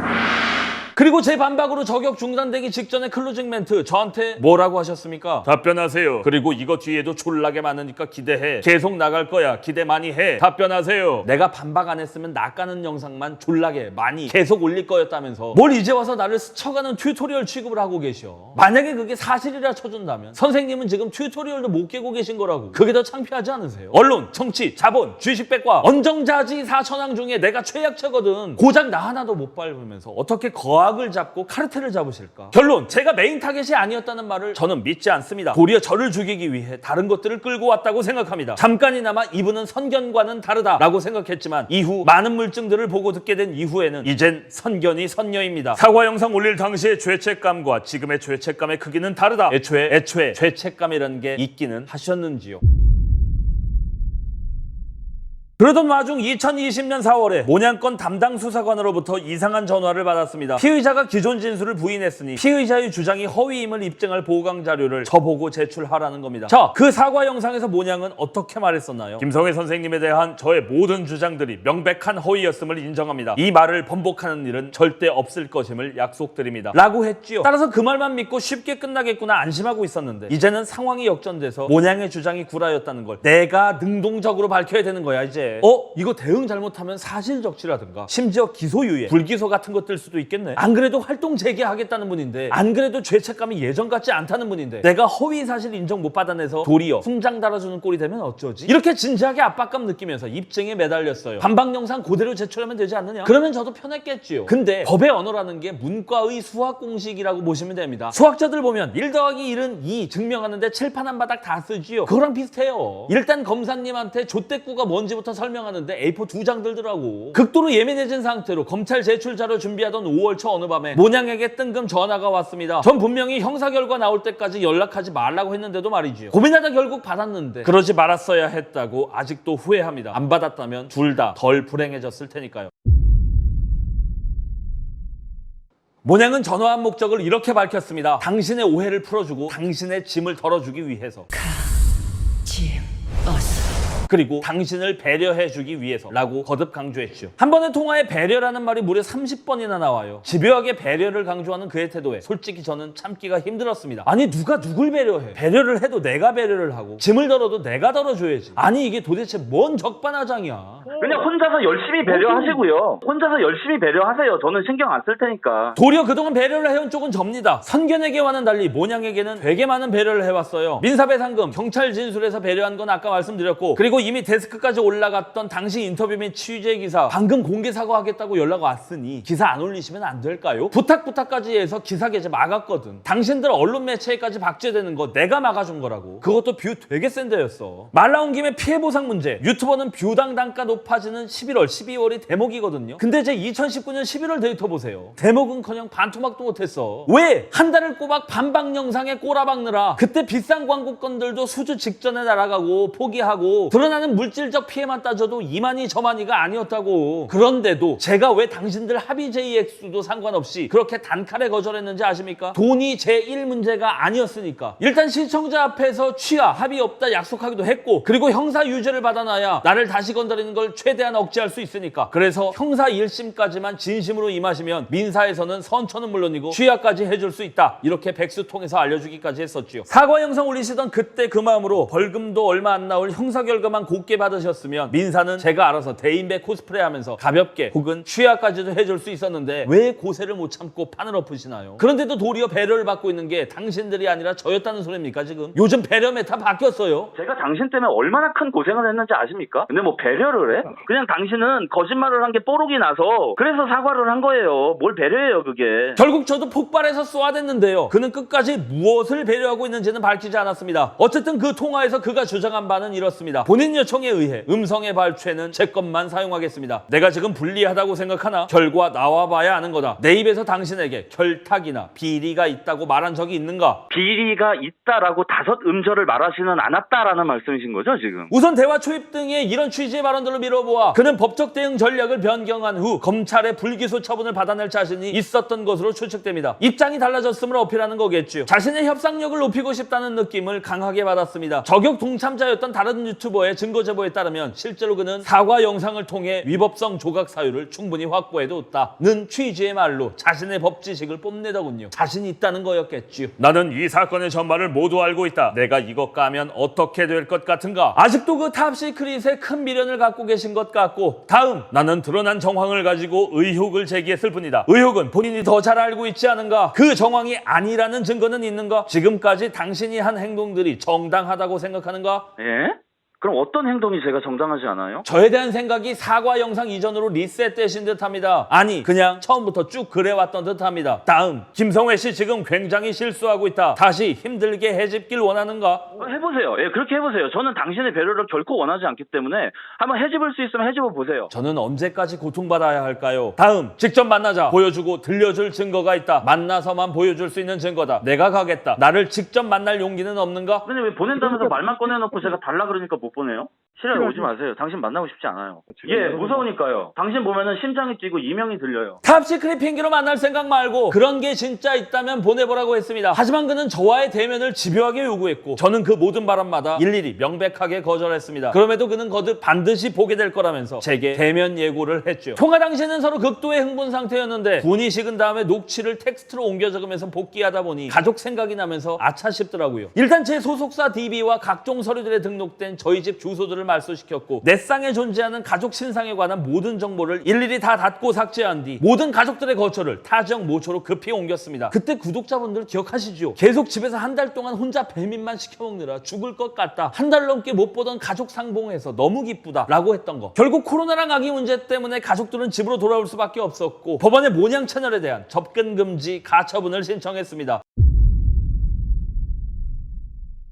그리고 제 반박으로 저격 중단되기 직전에 클로징 멘트 저한테 뭐라고 하셨습니까? 답변하세요. 그리고 이거 뒤에도 졸라게 많으니까 기대해. 계속 나갈 거야. 기대 많이 해. 답변하세요. 내가 반박 안 했으면 낚아는 영상만 졸라게 많이 계속 올릴 거였다면서 뭘 이제 와서 나를 스쳐가는 튜토리얼 취급을 하고 계셔. 만약에 그게 사실이라 쳐준다면 선생님은 지금 튜토리얼도 못 깨고 계신 거라고. 그게 더 창피하지 않으세요? 언론, 정치, 자본, 주식백과 언정자지 사천왕 중에 내가 최약체거든. 고작 나 하나도 못 밟으면서 어떻게 거악을 잡고 카르텔을 잡으실까? 결론, 제가 메인 타겟이 아니었다는 말을 저는 믿지 않습니다. 도리어 저를 죽이기 위해 다른 것들을 끌고 왔다고 생각합니다. 잠깐이나마 이분은 선견과는 다르다라고 생각했지만 이후 많은 물증들을 보고 듣게 된 이후에는 이젠 선견이 선녀입니다. 사과 영상 올릴 당시의 죄책감과 지금의 죄책감의 크기는 다르다. 애초에 죄책감이라는 게 있기는 하셨는지요? 그러던 와중 2020년 4월에 모냥건 담당 수사관으로부터 이상한 전화를 받았습니다. 피의자가 기존 진술을 부인했으니 피의자의 주장이 허위임을 입증할 보강 자료를 저보고 제출하라는 겁니다. 자, 그 사과 영상에서 모냥은 어떻게 말했었나요? 김성애 선생님에 대한 저의 모든 주장들이 명백한 허위였음을 인정합니다. 이 말을 번복하는 일은 절대 없을 것임을 약속드립니다. 라고 했지요. 따라서 그 말만 믿고 쉽게 끝나겠구나 안심하고 있었는데 이제는 상황이 역전돼서 모냥의 주장이 구라였다는 걸 내가 능동적으로 밝혀야 되는 거야 이제. 있는데 이거 대응 잘못하면 사실적시라든가 심지어 기소유예, 불기소 같은 것들 수도 있겠네. 안 그래도 활동 재개하겠다는 분인데, 안 그래도 죄책감이 예전 같지 않다는 분인데 내가 허위 사실 인정 못 받아내서 도리어 훈장 달아주는 꼴이 되면 어쩌지? 이렇게 진지하게 압박감 느끼면서 입증에 매달렸어요. 반박 영상 그대로 제출하면 되지 않느냐? 그러면 저도 편했겠지요. 근데 법의 언어라는 게 문과의 수학 공식이라고 보시면 됩니다. 수학자들 보면 1 더하기 1은 2 증명하는데 칠판 한 바닥 다 쓰지요. 그거랑 비슷해요. 일단 검사님한테 좆대꾸가 뭔지부터 설명하는데 A4 2장 들더라고. 극도로 예민해진 상태로 검찰 제출 자료 준비하던 5월 초 어느 밤에 모냥에게 뜬금 전화가 왔습니다. 전 분명히 형사 결과 나올 때까지 연락하지 말라고 했는데도 말이지요. 고민하다 결국 받았는데 그러지 말았어야 했다고 아직도 후회합니다. 안 받았다면 둘 다 덜 불행해졌을 테니까요. 모냥은 전화한 목적을 이렇게 밝혔습니다. 당신의 오해를 풀어주고 당신의 짐을 덜어주기 위해서. 그리고 당신을 배려해주기 위해서라고 거듭 강조했죠. 한 번의 통화에 배려라는 말이 무려 30번이나 나와요. 집요하게 배려를 강조하는 그의 태도에 솔직히 저는 참기가 힘들었습니다. 아니 누가 누굴 배려해? 배려를 해도 내가 배려를 하고 짐을 덜어도 내가 덜어줘야지. 아니 이게 도대체 뭔 적반하장이야. 그냥 혼자서 열심히 배려하시고요. 혼자서 열심히 배려하세요. 저는 신경 안 쓸 테니까. 도리어 그동안 배려를 해온 쪽은 접니다. 선견에게와는 달리 모냥에게는 되게 많은 배려를 해왔어요. 민사배상금, 경찰 진술에서 배려한 건 아까 말씀드렸고, 그리고 이미 데스크까지 올라갔던 당시 인터뷰 및 취재 기사 방금 공개 사과하겠다고 연락 왔으니 기사 안 올리시면 안 될까요? 부탁까지 해서 기사 게재 막았거든. 당신들 언론 매체까지 박제되는 거 내가 막아준 거라고. 그것도 뷰 되게 센 데였어. 말 나온 김에 피해 보상 문제. 유튜버는 뷰당 단가 높아지는 11월, 12월이 대목이거든요. 근데 제 2019년 11월 데이터 보세요. 대목은커녕 반토막도 못했어. 왜? 한 달을 꼬박 반박 영상에 꼬라박느라 그때 비싼 광고건들도 수주 직전에 날아가고 포기하고 드러나는 물질적 피해만 따져도 이만희 저만희가 아니었다고. 그런데도 제가 왜 당신들 합의 제의 액수도 상관없이 그렇게 단칼에 거절했는지 아십니까? 돈이 제1 문제가 아니었으니까. 일단 시청자 앞에서 취하, 합의 없다 약속하기도 했고, 그리고 형사 유죄를 받아놔야 나를 다시 건드리는 걸 최대한 억제할 수 있으니까. 그래서 형사 1심까지만 진심으로 임하시면 민사에서는 선처는 물론이고 취하까지 해줄 수 있다. 이렇게 백수 통해서 알려주기까지 했었지요. 사과 영상 올리시던 그때 그 마음으로 벌금도 얼마 안 나올 형사 결과만 곱게 받으셨으면 민사는 제가 알아서 대인배 코스프레 하면서 가볍게 혹은 취하까지도 해줄 수 있었는데 왜 고세를 못 참고 판을 엎으시나요? 그런데도 도리어 배려를 받고 있는 게 당신들이 아니라 저였다는 소리입니까 지금? 요즘 배려 메타 바뀌었어요. 제가 당신 때문에 얼마나 큰 고생을 했는지 아십니까? 근데 뭐 배려를 해? 그냥 당신은 거짓말을 한 게 뽀록이 나서 그래서 사과를 한 거예요. 뭘 배려해요 그게. 결국 저도 폭발해서 쏘아댔는데요. 그는 끝까지 무엇을 배려하고 있는지는 밝히지 않았습니다. 어쨌든 그 통화에서 그가 주장한 바는 이렇습니다. 본인 요청에 의해 음성의 발췌는 제 것만 사용하겠습니다. 내가 지금 불리하다고 생각하나 결과 나와봐야 아는 거다. 내 입에서 당신에게 결탁이나 비리가 있다고 말한 적이 있는가? 비리가 있다라고 5 음절을 말하지는 않았다라는 말씀이신 거죠 지금? 우선 대화 초입 등의 이런 취지의 발언들로 미뤄보아 그는 법적 대응 전략을 변경한 후 검찰의 불기소 처분을 받아낼 자신이 있었던 것으로 추측됩니다. 입장이 달라졌음을 어필하는 거겠죠. 자신의 협상력을 높이고 싶다는 느낌을 강하게 받았습니다. 저격 동참자였던 다른 유튜버의 증거 제보에 따르면 실제로 그는 사과 영상을 통해 위법성 조각 사유를 충분히 확보해뒀다는 취지의 말로 자신의 법 지식을 뽐내더군요. 자신이 있다는 거였겠죠. 나는 이 사건의 전말을 모두 알고 있다. 내가 이것 까면 어떻게 될 것 같은가? 아직도 그 탑시크릿에 큰 미련을 갖고 계신 것 같고, 다음 나는 드러난 정황을 가지고 의혹을 제기했을 뿐이다. 의혹은 본인이 더 잘 알고 있지 않은가? 그 정황이 아니라는 증거는 있는가? 지금까지 당신이 한 행동들이 정당하다고 생각하는가? 예? 그럼 어떤 행동이 제가 정당하지 않아요? 저에 대한 생각이 사과 영상 이전으로 리셋되신 듯합니다. 아니 그냥 처음부터 쭉 그래왔던 듯합니다. 다음 김성회 씨 지금 굉장히 실수하고 있다. 다시 힘들게 해집길 원하는가? 해보세요. 예, 그렇게 해보세요. 저는 당신의 배려를 결코 원하지 않기 때문에 한번 해집을 수 있으면 해집어 보세요. 저는 언제까지 고통받아야 할까요? 다음 직접 만나자. 보여주고 들려줄 증거가 있다. 만나서만 보여줄 수 있는 증거다. 내가 가겠다. 나를 직접 만날 용기는 없는가? 근데 왜 보낸다면서 말만 꺼내놓고 제가 달라 그러니까 못 보내요? 실례 오지 마세요. 당신 만나고 싶지 않아요. 예, 무서우니까요. 당신 보면은 심장이 뛰고 이명이 들려요. 탑시크릿 핑계로 만날 생각 말고 그런 게 진짜 있다면 보내보라고 했습니다. 하지만 그는 저와의 대면을 집요하게 요구했고 저는 그 모든 발언마다 일일이 명백하게 거절했습니다. 그럼에도 그는 거듭 반드시 보게 될 거라면서 제게 대면 예고를 했죠. 통화 당시에는 서로 극도의 흥분 상태였는데 분이 식은 다음에 녹취를 텍스트로 옮겨 적으면서 복귀하다 보니 가족 생각이 나면서 아차 싶더라고요. 일단 제 소속사 DB와 각종 서류들에 등록된 저희 집 주소들을 정보들을 말소시켰고 넷상에 존재하는 가족 신상에 관한 모든 정보를 일일이 다 닫고 삭제한 뒤 모든 가족들의 거처를 타 지역 모처로 급히 옮겼습니다. 그때 구독자분들 기억하시죠? 계속 집에서 한 달 동안 혼자 배민만 시켜먹느라 죽을 것 같다. 한 달 넘게 못 보던 가족 상봉해서 너무 기쁘다 라고 했던 거. 결국 코로나랑 아기 문제 때문에 가족들은 집으로 돌아올 수밖에 없었고 법원에 모냥 채널에 대한 접근 금지 가처분을 신청했습니다.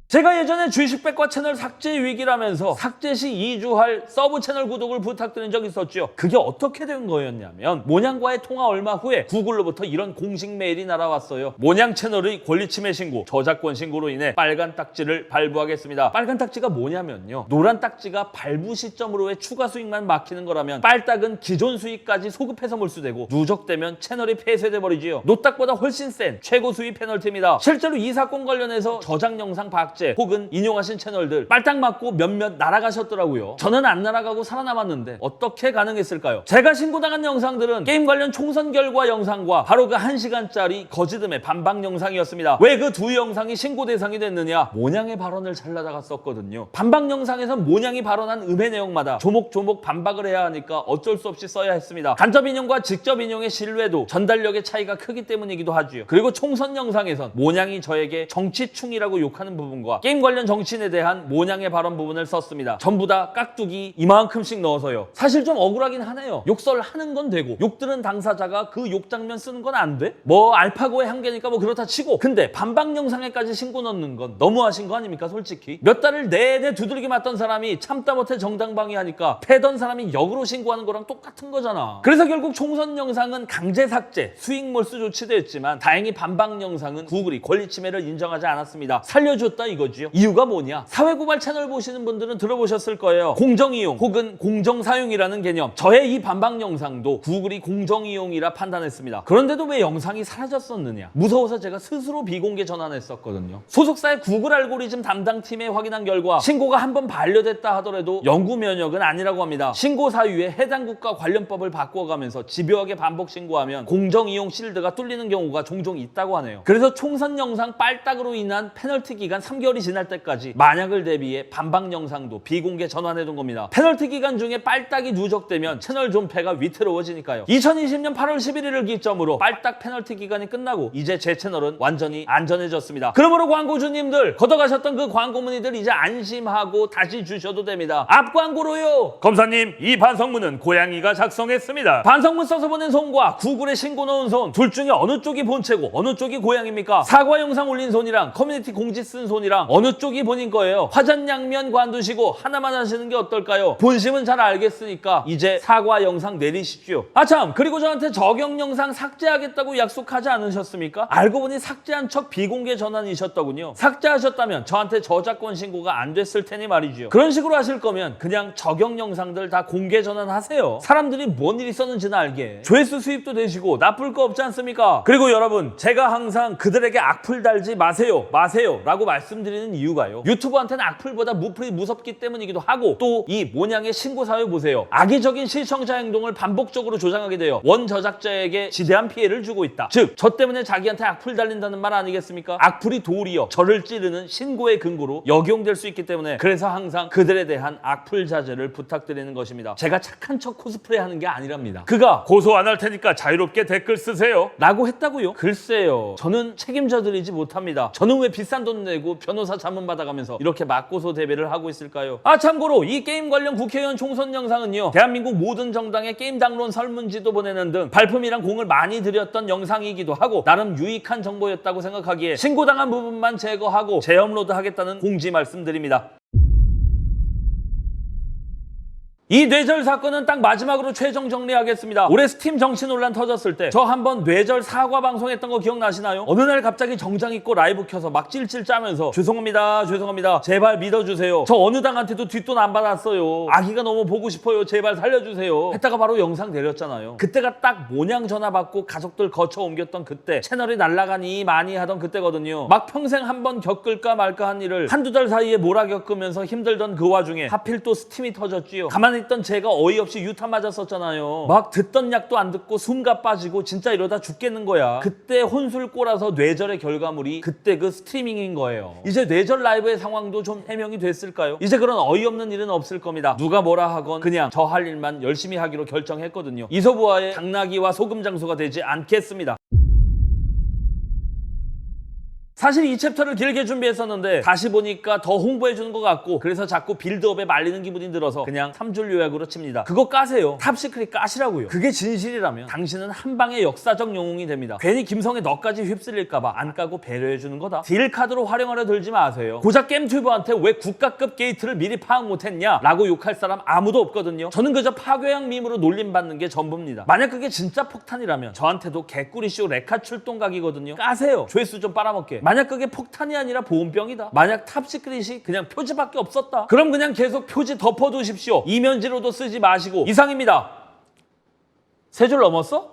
제가 예전에 주식백과 채널 삭제 위기라면서 삭제 시 2주할 서브 채널 구독을 부탁드린 적이 있었죠. 그게 어떻게 된 거였냐면 모냥과의 통화 얼마 후에 구글로부터 이런 공식 메일이 날아왔어요. 모냥 채널의 권리침해 신고, 저작권 신고로 인해 빨간 딱지를 발부하겠습니다. 빨간 딱지가 뭐냐면요. 노란 딱지가 발부 시점으로의 추가 수익만 막히는 거라면 빨딱은 기존 수익까지 소급해서 몰수되고 누적되면 채널이 폐쇄돼 버리지요. 노딱보다 훨씬 센 최고 수익 페널티입니다. 실제로 이 사건 관련해서 저작 영상 박제 혹은 인용하신 채널들 빨딱 맞고 몇몇 날아가셨더라고요. 저는 안 날아가고 살아남았는데 어떻게 가능했을까요? 제가 신고당한 영상들은 게임 관련 총선 결과 영상과 바로 그 1시간짜리 거짓음의 반박 영상이었습니다. 왜 그 두 영상이 신고 대상이 됐느냐? 모냥의 발언을 잘라다가 썼거든요. 반박 영상에선 모냥이 발언한 음해 내용마다 조목조목 반박을 해야 하니까 어쩔 수 없이 써야 했습니다. 간접 인용과 직접 인용의 신뢰도, 전달력의 차이가 크기 때문이기도 하죠. 그리고 총선 영상에선 모냥이 저에게 정치충이라고 욕하는 부분과 게임 관련 정치인에 대한 모냥의 발언 부분을 썼습니다. 전부 다 깍두기 이만큼씩 넣어서요. 사실 좀 억울하긴 하네요. 욕설 하는 건 되고 욕 들은 당사자가 그 욕 장면 쓰는 건 안 돼? 뭐 알파고의 한계니까 뭐 그렇다 치고 근데 반박 영상에까지 신고 넣는 건 너무하신 거 아닙니까 솔직히? 몇 달을 내내 두들겨 맞던 사람이 참다 못해 정당방위하니까 패던 사람이 역으로 신고하는 거랑 똑같은 거잖아. 그래서 결국 총선 영상은 강제 삭제, 수익 몰수 조치도 했지만 다행히 반박 영상은 구글이 권리 침해를 인정하지 않았습니다. 살려줬다 이거지요. 이유가 뭐냐? 사회고발 채널 보시는 분들은 들어보셨을 거예요. 공정이용 혹은 공정사용이라는 개념. 저의 이 반박 영상도 구글이 공정이용이라 판단했습니다. 그런데도 왜 영상이 사라졌었느냐? 무서워서 제가 스스로 비공개 전환했었거든요. 소속사의 구글 알고리즘 담당팀에 확인한 결과 신고가 한 번 반려됐다 하더라도 영구 면역은 아니라고 합니다. 신고 사유에 해당 국가 관련법을 바꿔가면서 집요하게 반복 신고하면 공정이용 실드가 뚫리는 경우가 종종 있다고 하네요. 그래서 총선 영상 빨딱으로 인한 페널티 기간 3개월이 지날 때까지 만약을 대비해 반박 영상도 비공개 전환해둔 겁니다. 페널티 기간 중에 빨딱이 누적되면 채널 존폐가 위태로워지니까요. 2020년 8월 11일을 기점으로 빨딱 페널티 기간이 끝나고 이제 제 채널은 완전히 안전해졌습니다. 그러므로 광고주님들 걷어가셨던 그 광고 문의들 이제 안심하고 다시 주셔도 됩니다. 앞 광고로요. 검사님, 이 반성문은 고양이가 작성했습니다. 반성문 써서 보낸 손과 구글에 신고 넣은 손 둘 중에 어느 쪽이 본체고 어느 쪽이 고양입니까? 사과 영상 올린 손이랑 커뮤니티 공지 쓴 손이랑 어느 쪽이 본인 거예요? 화전양면 관두시고 하나만 하시는 게 어떨까요? 본심은 잘 알겠으니까 이제 사과 영상 내리십시오. 아참, 그리고 저한테 저격 영상 삭제하겠다고 약속하지 않으셨습니까? 알고 보니 삭제한 척 비공개 전환이셨더군요. 삭제하셨다면 저한테 저작권 신고가 안 됐을 테니 말이죠. 그런 식으로 하실 거면 그냥 저격 영상들 다 공개 전환하세요. 사람들이 뭔 일 있었는지는 알게. 조회수 수입도 되시고 나쁠 거 없지 않습니까? 그리고 여러분, 제가 항상 그들에게 악플 달지 마세요 라고 말씀드리는 이유가요. 유튜버한테는 악플보다 무플이 무섭기 때문이기도 하고 또 이 모냥의 신고 사유 보세요. 악의적인 시청자 행동을 반복적으로 조장하게 되어 원 저작자에게 지대한 피해를 주고 있다. 즉, 저 때문에 자기한테 악플 달린다는 말 아니겠습니까? 악플이 도리어 저를 찌르는 신고의 근거로 역용될 수 있기 때문에 그래서 항상 그들에 대한 악플 자제를 부탁드리는 것입니다. 제가 착한 척 코스프레 하는 게 아니랍니다. 그가 고소 안 할 테니까 자유롭게 댓글 쓰세요 라고 했다고요? 글쎄요, 저는 책임져 드리지 못합니다. 저는 왜 비싼 돈 내고 변호사 자문 받아가면서 이렇게 맞고소 대비를 하고 있을까요? 아, 참고로 이 게임 관련 국회의원 총선 영상은요, 대한민국 모든 정당의 게임 당론 설문지도 보내는 등 발품이랑 공을 많이 들였던 영상이기도 하고 나름 유익한 정보였다고 생각하기에 신고당한 부분만 제거하고 재업로드 하겠다는 공지 말씀드립니다. 이 뇌절 사건은 딱 마지막으로 최종 정리하겠습니다. 올해 스팀 정치 논란 터졌을 때 저 한번 뇌절 사과 방송했던 거 기억나시나요? 어느 날 갑자기 정장 입고 라이브 켜서 막 찔찔 짜면서 죄송합니다 제발 믿어주세요, 저 어느 당한테도 뒷돈 안 받았어요, 아기가 너무 보고 싶어요, 제발 살려주세요 했다가 바로 영상 내렸잖아요. 그때가 딱 모냥 전화 받고 가족들 거쳐 옮겼던 그때, 채널이 날아가니 많이 하던 그때거든요. 막 평생 한번 겪을까 말까 한 일을 한두 달 사이에 몰아 겪으면서 힘들던 그 와중에 하필 또 스팀이 터졌지요. 가만히 있던 제가 어이없이 유타 맞았었잖아요. 막 듣던 약도 안 듣고 숨가 빠지고 진짜 이러다 죽겠는 거야. 그때 혼술 꼬라서 뇌절의 결과물이 그때 그 스트리밍인 거예요. 이제 뇌절 라이브의 상황도 좀 해명이 됐을까요? 이제 그런 어이없는 일은 없을 겁니다. 누가 뭐라 하건 그냥 저 할 일만 열심히 하기로 결정했거든요. 이소부와의 당나귀와 소금 장소가 되지 않겠습니다. 사실 이 챕터를 길게 준비했었는데 다시 보니까 더 홍보해주는 것 같고 그래서 자꾸 빌드업에 말리는 기분이 들어서 그냥 3줄 요약으로 칩니다. 그거 까세요. 탑시크릿 까시라고요. 그게 진실이라면 당신은 한 방의 역사적 영웅이 됩니다. 괜히 김성의 너까지 휩쓸릴까봐 안 까고 배려해주는 거다. 딜 카드로 활용하려 들지 마세요. 고작 겜튜버한테 왜 국가급 게이트를 미리 파악 못했냐 라고 욕할 사람 아무도 없거든요. 저는 그저 파괴형 밈으로 놀림받는 게 전부입니다. 만약 그게 진짜 폭탄이라면 저한테도 개꾸리쇼 레카 출동각이거든요. 까세요. 조회수 좀 빨아먹게. 만약 그게 폭탄이 아니라 보온병이다. 만약 탑시크릿이 그냥 표지밖에 없었다. 그럼 그냥 계속 표지 덮어두십시오. 이면지로도 쓰지 마시고. 이상입니다. 3줄 넘었어?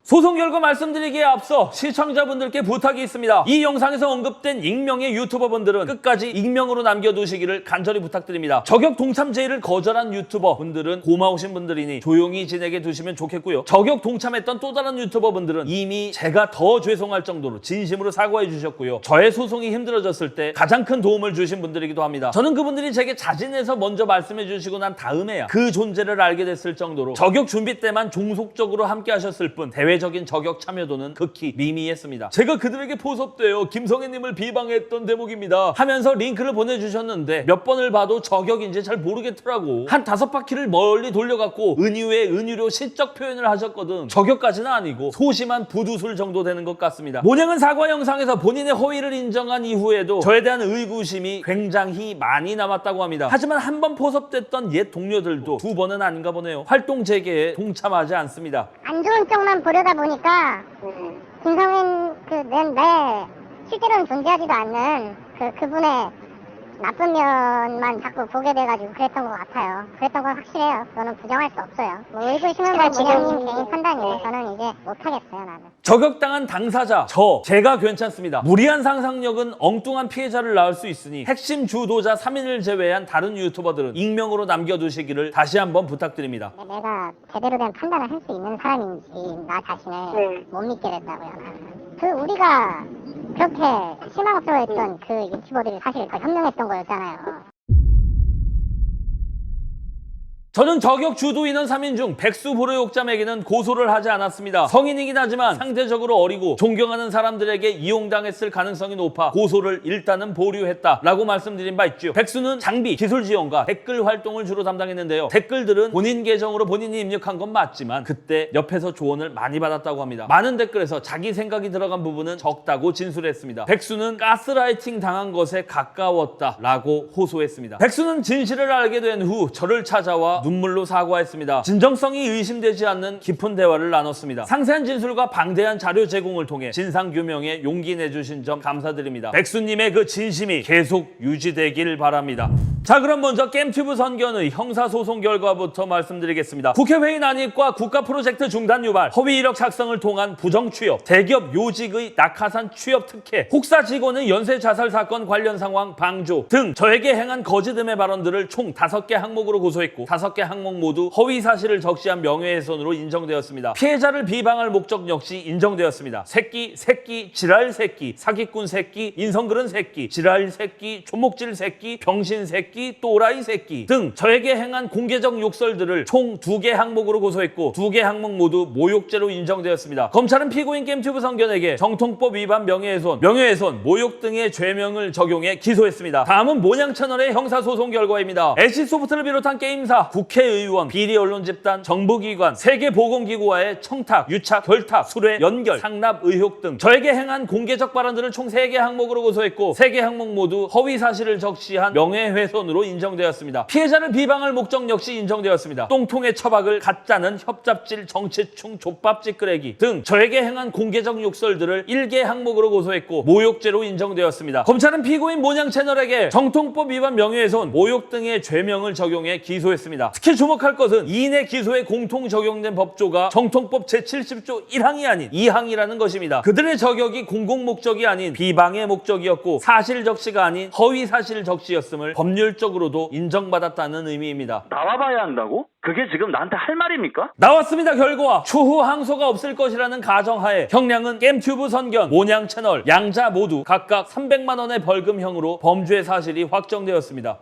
소송 결과 말씀드리기에 앞서 시청자분들께 부탁이 있습니다. 이 영상에서 언급된 익명의 유튜버분들은 끝까지 익명으로 남겨두시기를 간절히 부탁드립니다. 저격 동참 제의를 거절한 유튜버분들은 고마우신 분들이니 조용히 지내게 두시면 좋겠고요. 저격 동참했던 또 다른 유튜버분들은 이미 제가 더 죄송할 정도로 진심으로 사과해 주셨고요. 저의 소송이 힘들어졌을 때 가장 큰 도움을 주신 분들이기도 합니다. 저는 그분들이 제게 자진해서 먼저 말씀해 주시고 난 다음에야 그 존재를 알게 됐을 정도로 저격 준비 때만 종속적으로 함께 하셨을 뿐 대외적인 저격 참여도는 극히 미미했습니다. 제가 그들에게 포섭되어 김성애님을 비방했던 대목입니다 하면서 링크를 보내주셨는데 몇 번을 봐도 저격인지 잘 모르겠더라고. 한 5바퀴를 멀리 돌려갖고 은유의 은유료 시적 표현을 하셨거든. 저격까지는 아니고 소심한 부두술 정도 되는 것 같습니다. 모냥은 사과 영상에서 본인의 허위를 인정한 이후에도 저에 대한 의구심이 굉장히 많이 남았다고 합니다. 하지만 한 번 포섭됐던 옛 동료들도 2번은 아닌가 보네요. 활동 재개에 동참하지 않습니다. 안 좋은 쪽만 보려다 보니까 김성인 내 실제로는 존재하지도 않는 그분의 나쁜 면만 자꾸 보게 돼가지고 그랬던 것 같아요. 그랬던 건 확실해요. 저는 부정할 수 없어요. 뭐 의구심은 뭐 모양님 개인 판단이에요. 저는 이제 못하겠어요, 나는. 저격당한 당사자 제가 괜찮습니다. 무리한 상상력은 엉뚱한 피해자를 낳을 수 있으니 핵심 주도자 3인을 제외한 다른 유튜버들은 익명으로 남겨두시기를 다시 한번 부탁드립니다. 내가 제대로 된 판단을 할 수 있는 사람인지 나 자신을 못 믿게 됐다고요. 나는. 우리가 그렇게 실망스러워했던 그 유튜버들이 사실 더 현명했던 거였잖아요. 저는 저격 주도 인원 3인 중 백수 보호욕자에게는 고소를 하지 않았습니다. 성인이긴 하지만 상대적으로 어리고 존경하는 사람들에게 이용당했을 가능성이 높아 고소를 일단은 보류했다라고 말씀드린 바 있죠. 백수는 장비, 기술 지원과 댓글 활동을 주로 담당했는데요. 댓글들은 본인 계정으로 본인이 입력한 건 맞지만 그때 옆에서 조언을 많이 받았다고 합니다. 많은 댓글에서 자기 생각이 들어간 부분은 적다고 진술했습니다. 백수는 가스라이팅 당한 것에 가까웠다라고 호소했습니다. 백수는 진실을 알게 된 후 저를 찾아와 눈물로 사과했습니다. 진정성이 의심되지 않는 깊은 대화를 나눴습니다. 상세한 진술과 방대한 자료 제공을 통해 진상규명에 용기 내주신 점 감사드립니다. 백수님의 그 진심이 계속 유지되길 바랍니다. 자, 그럼 먼저 겜튜브 선견의 형사소송 결과부터 말씀드리겠습니다. 국회회의 난입과 국가프로젝트 중단 유발, 허위 이력 작성을 통한 부정취업, 대기업 요직의 낙하산 취업 특혜, 혹사 직원의 연쇄 자살 사건 관련 상황 방조 등 저에게 행한 거짓 음해 발언들을 총 5개 항목으로 고소했고 5개 항목 모두 허위 사실을 적시한 명예훼손으로 인정되었습니다. 피해자를 비방할 목적 역시 인정되었습니다. 새끼, 지랄 새끼, 사기꾼 새끼, 인성그른 새끼, 지랄 새끼, 조목질 새끼, 병신 새끼, 또라이 새끼 등 저에게 행한 공개적 욕설들을 총 2개 항목으로 고소했고 2개 항목 모두 모욕죄로 인정되었습니다. 검찰은 피고인 겜튜브 성견에게 정통법 위반 명예훼손, 모욕 등의 죄명을 적용해 기소했습니다. 다음은 모냥 채널의 형사소송 결과입니다. NC소프트를 비롯한 게임사, 국회의원, 비리 언론 집단, 정부기관, 세계보건기구와의 청탁, 유착, 결탁, 수뢰, 연결, 상납 의혹 등 저에게 행한 공개적 발언들을 총 3개 항목으로 고소했고 3개 항목 모두 허위 사실을 적시한 명예훼손으로 인정되었습니다. 피해자를 비방할 목적 역시 인정되었습니다. 똥통의 처박을 가짜는 협잡질, 정치충, 족밥 찌끄레기 등 저에게 행한 공개적 욕설들을 1개 항목으로 고소했고 모욕죄로 인정되었습니다. 검찰은 피고인 모냥 채널에게 정통법 위반 명예훼손, 모욕 등의 죄명을 적용해 기소했습니다. 특히 주목할 것은 2인의 기소에 공통 적용된 법조가 정통법 제70조 1항이 아닌 2항이라는 것입니다. 그들의 저격이 공공 목적이 아닌 비방의 목적이었고 사실 적시가 아닌 허위 사실 적시였음을 법률 법률적으로도 인정받았다는 의미입니다. 나와봐야 한다고? 그게 지금 나한테 할 말입니까? 나왔습니다. 결과 추후 항소가 없을 것이라는 가정하에 형량은 겜튜브 선견, 모냥 채널, 양자 모두 각각 300만 원의 벌금형으로 범죄 사실이 확정되었습니다.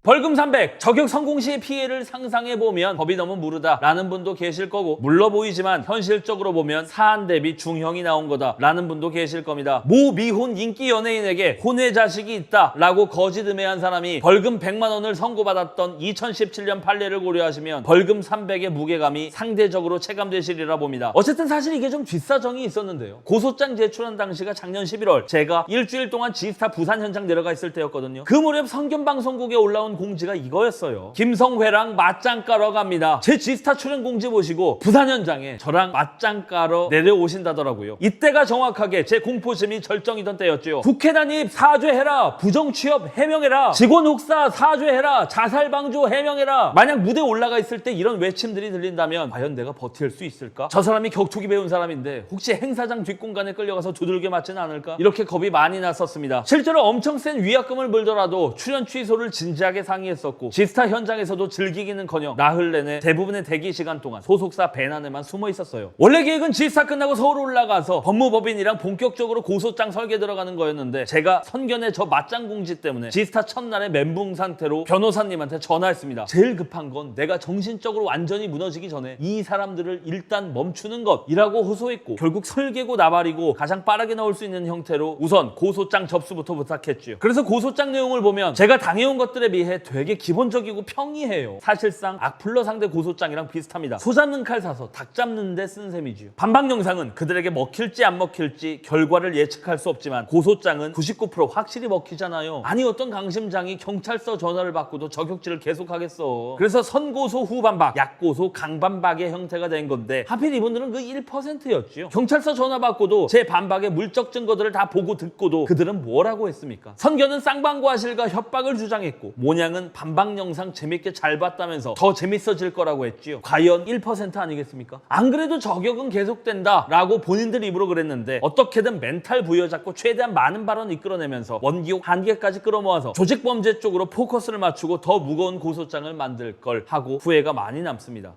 벌금 300, 저격 성공 시의 피해를 상상해보면 법이 너무 무르다라는 분도 계실 거고, 물러 보이지만 현실적으로 보면 사안 대비 중형이 나온 거다라는 분도 계실 겁니다. 모 미혼 인기 연예인에게 혼외 자식이 있다라고 거짓 음해한 사람이 벌금 100만 원을 선고받았던 2017년 판례를 고려하시면 벌금 300의 무게감이 상대적으로 체감되시리라 봅니다. 어쨌든 사실 이게 좀 뒷사정이 있었는데요. 고소장 제출한 당시가 작년 11월, 제가 일주일 동안 지스타 부산 현장 내려가 있을 때였거든요. 그 무렵 성견방송국에 올라온 공지가 이거였어요. 김성회랑 맞짱 까러 갑니다. 제 지스타 출연 공지 보시고 부산 현장에 저랑 맞짱 까러 내려오신다더라고요. 이때가 정확하게 제 공포심이 절정이던 때였죠. 국회 난입 사죄해라, 부정취업 해명해라, 직원 혹사 사죄해라, 자살 방조 해명해라. 만약 무대에 올라가 있을 때 이런 외침들이 들린다면 과연 내가 버틸 수 있을까? 저 사람이 격투기 배운 사람인데 혹시 행사장 뒷공간에 끌려가서 두들겨 맞지는 않을까? 이렇게 겁이 많이 났었습니다. 실제로 엄청 센 위약금을 물더라도 출연 취소를 진지하게 상의했었고, 지스타 현장에서도 즐기기는커녕 나흘 내내 대부분의 대기 시간 동안 소속사 배난에만 숨어 있었어요. 원래 계획은 지스타 끝나고 서울 올라가서 법무법인이랑 본격적으로 고소장 설계 들어가는 거였는데, 제가 선견의 저 맞짱 공지 때문에 지스타 첫날에 멘붕 상태로 변호사님한테 전화했습니다. 제일 급한 건 내가 정신적으로 완전히 무너지기 전에 이 사람들을 일단 멈추는 것이라고 호소했고, 결국 설계고 나발이고 가장 빠르게 나올 수 있는 형태로 우선 고소장 접수부터 부탁했죠. 그래서 고소장 내용을 보면 제가 당해온 것들에 비해 되게 기본적이고 평이해요. 사실상 악플러 상대 고소장이랑 비슷합니다. 소 잡는 칼 사서 닭 잡는 데 쓴 셈이지요. 반박 영상은 그들에게 먹힐지 안 먹힐지 결과를 예측할 수 없지만, 고소장은 99% 확실히 먹히잖아요. 아니 어떤 강심장이 경찰서 전화를 받고도 저격질을 계속하겠어. 그래서 선고소 후반박, 약고소 강반박의 형태가 된 건데, 하필 이분들은 그 1%였죠. 경찰서 전화 받고도 제 반박의 물적 증거들을 다 보고 듣고도 그들은 뭐라고 했습니까? 선견은 쌍방과실과 협박을 주장했고, 모냥은 반박 영상 재밌게 잘 봤다면서 더 재밌어질 거라고 했지요. 과연 1% 아니겠습니까? 안 그래도 저격은 계속된다 라고 본인들 입으로 그랬는데, 어떻게든 멘탈 부여잡고 최대한 많은 발언 이끌어내면서 원기옥 한계까지 끌어모아서 조직범죄 쪽으로 포커스를 맞추고 더 무거운 고소장을 만들 걸 하고 후회가 많이 남습니다.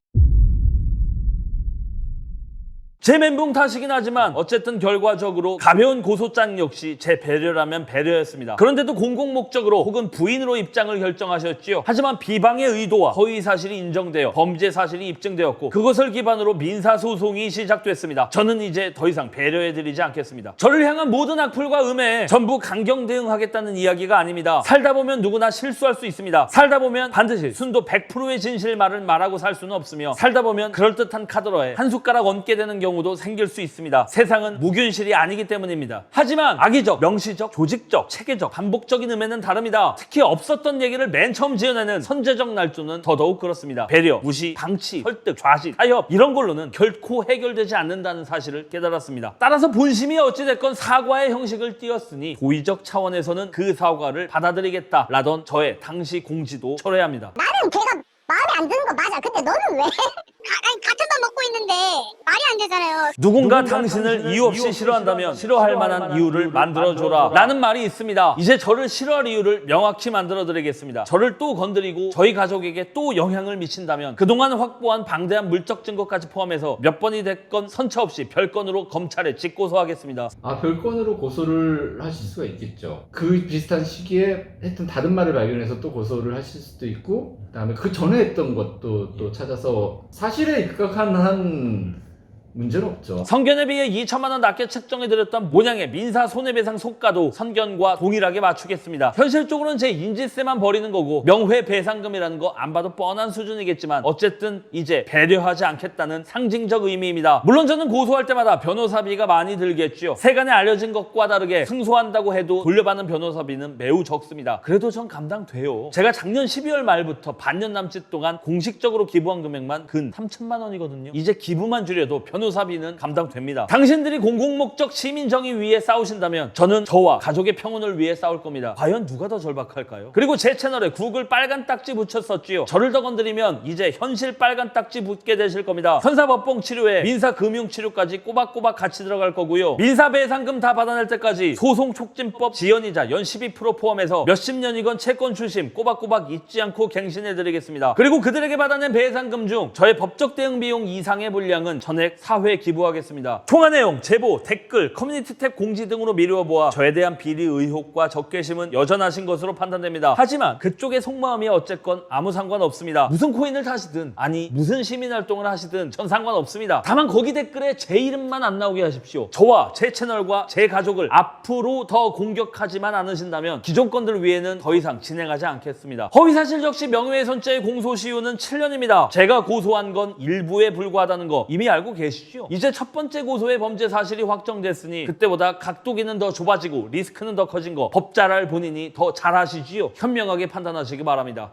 제 멘붕 탓이긴 하지만 어쨌든 결과적으로 가벼운 고소장 역시 제 배려라면 배려였습니다. 그런데도 공공 목적으로 혹은 부인으로 입장을 결정하셨지요. 하지만 비방의 의도와 허위 사실이 인정되어 범죄 사실이 입증되었고, 그것을 기반으로 민사소송이 시작됐습니다. 저는 이제 더 이상 배려해드리지 않겠습니다. 저를 향한 모든 악플과 음해에 전부 강경 대응하겠다는 이야기가 아닙니다. 살다 보면 누구나 실수할 수 있습니다. 살다 보면 반드시 순도 100%의 진실말을 말하고 살 수는 없으며, 살다 보면 그럴듯한 카드러에 한 숟가락 얹게 되는 경우도 생길 수 있습니다. 세상은 무균실이 아니기 때문입니다. 하지만 악의적, 명시적, 조직적, 체계적, 반복적인 음해는 다릅니다. 특히 없었던 얘기를 맨 처음 지어내는 선제적 날조는 더더욱 그렇습니다. 배려, 무시, 방치, 설득, 좌식, 타협 이런 걸로는 결코 해결되지 않는다는 사실을 깨달았습니다. 따라서 본심이 어찌됐건 사과의 형식을 띄었으니 도의적 차원에서는 그 사과를 받아들이겠다라던 저의 당시 공지도 철회합니다. 나는 걔가 마음에 안 드는 거 맞아. 근데 너는 왜? 아니, 같은 밥 먹고 있는데 말이 안 되잖아요. 누군가 당신을 이유 없이 싫어한다면 싫어할 만한 이유를 만들어줘라 라는 말이 있습니다. 이제 저를 싫어할 이유를 명확히 만들어드리겠습니다. 저를 또 건드리고 저희 가족에게 또 영향을 미친다면 그동안 확보한 방대한 물적 증거까지 포함해서 몇 번이 됐건 선처 없이 별건으로 검찰에 직고소하겠습니다. 별건으로 고소를 하실 수가 있겠죠. 그 비슷한 시기에 했던 다른 말을 발견해서 또 고소를 하실 수도 있고, 그다음에 그 전에 했던 것도 또 찾아서 사실에 입각한 한 문제는 없죠. 선견에 비해 2천만 원 낮게 책정해드렸던 모냥의 민사 손해배상 속가도 선견과 동일하게 맞추겠습니다. 현실적으로는 제 인지세만 버리는 거고 명회배상금이라는 거 안 봐도 뻔한 수준이겠지만, 어쨌든 이제 배려하지 않겠다는 상징적 의미입니다. 물론 저는 고소할 때마다 변호사비가 많이 들겠죠. 세간에 알려진 것과 다르게 승소한다고 해도 돌려받는 변호사비는 매우 적습니다. 그래도 전 감당돼요. 제가 작년 12월 말부터 반년 남짓 동안 공식적으로 기부한 금액만 근 3천만 원이거든요. 이제 기부만 줄여도 변호사비 변호사비는 감당됩니다. 당신들이 공공목적 시민정의 위해 싸우신다면 저는 저와 가족의 평온을 위해 싸울 겁니다. 과연 누가 더 절박할까요? 그리고 제 채널에 구글 빨간 딱지 붙였었지요. 저를 더 건드리면 이제 현실 빨간 딱지 붙게 되실 겁니다. 형사법봉 치료에 민사금융치료까지 꼬박꼬박 같이 들어갈 거고요. 민사배상금 다 받아낼 때까지 소송촉진법 지연이자 연 12% 포함해서 몇십 년이건 채권 출심 꼬박꼬박 잊지 않고 갱신해드리겠습니다. 그리고 그들에게 받아낸 배상금 중 저의 법적 대응 비용 이상의 분량은 전액 사회에 기부하겠습니다. 총화 내용, 제보, 댓글, 커뮤니티 탭 공지 등으로 미루어 보아 저에 대한 비리 의혹과 적개심은 여전하신 것으로 판단됩니다. 하지만 그쪽의 속마음이 어쨌건 아무 상관없습니다. 무슨 코인을 타시든 아니 무슨 시민활동을 하시든 전 상관없습니다. 다만 거기 댓글에 제 이름만 안 나오게 하십시오. 저와 제 채널과 제 가족을 앞으로 더 공격하지만 않으신다면 기존 건들 위에는 더 이상 진행하지 않겠습니다. 허위사실 적시 명예훼손죄의 공소시효는 7년입니다. 제가 고소한 건 일부에 불과하다는 거 이미 알고 계시죠? 이제 첫 번째 고소의 범죄 사실이 확정됐으니 그때보다 각도기는 더 좁아지고 리스크는 더 커진 거 법 잘 알 본인이 더 잘 아시지요? 현명하게 판단하시기 바랍니다.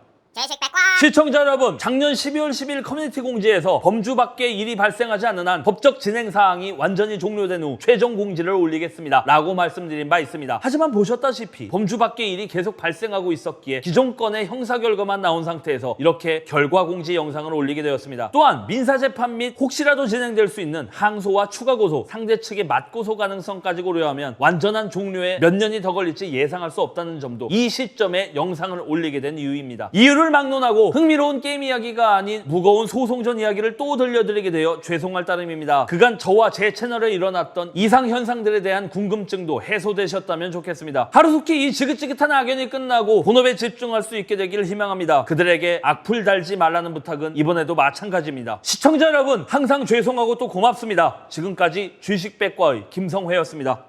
시청자 여러분, 작년 12월 10일 커뮤니티 공지에서 범주 밖의 일이 발생하지 않는 한 법적 진행 사항이 완전히 종료된 후 최종 공지를 올리겠습니다 라고 말씀드린 바 있습니다. 하지만 보셨다시피 범주 밖의 일이 계속 발생하고 있었기에 기존 건의 형사 결과만 나온 상태에서 이렇게 결과 공지 영상을 올리게 되었습니다. 또한 민사재판 및 혹시라도 진행될 수 있는 항소와 추가 고소, 상대 측의 맞고소 가능성까지 고려하면 완전한 종료에 몇 년이 더 걸릴지 예상할 수 없다는 점도 이 시점에 영상을 올리게 된 이유입니다. 이유를 막론하고 흥미로운 게임 이야기가 아닌 무거운 소송전 이야기를 또 들려드리게 되어 죄송할 따름입니다. 그간 저와 제 채널에 일어났던 이상 현상들에 대한 궁금증도 해소되셨다면 좋겠습니다. 하루속히 이 지긋지긋한 악연이 끝나고 본업에 집중할 수 있게 되기를 희망합니다. 그들에게 악플 달지 말라는 부탁은 이번에도 마찬가지입니다. 시청자 여러분, 항상 죄송하고 또 고맙습니다. 지금까지 주식백과의 김성회였습니다.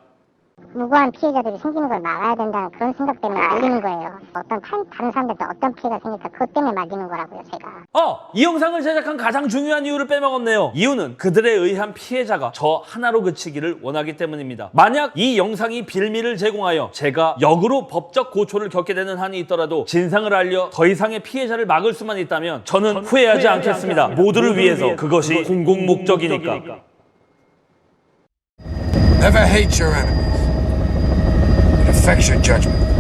무고한 피해자들이 생기는 걸 막아야 된다는 그런 생각 때문에 말리는 거예요. 다른 사람들도 어떤 피해가 생길까 그것 때문에 말리는 거라고요, 제가. 이 영상을 제작한 가장 중요한 이유를 빼먹었네요. 이유는 그들에 의한 피해자가 저 하나로 그치기를 원하기 때문입니다. 만약 이 영상이 빌미를 제공하여 제가 역으로 법적 고초를 겪게 되는 한이 있더라도 진상을 알려 더 이상의 피해자를 막을 수만 있다면 저는 후회하지 않겠습니다. 모두를 위해서 그것이 공공 목적이니까. Never hate your enemies. It affects your judgment.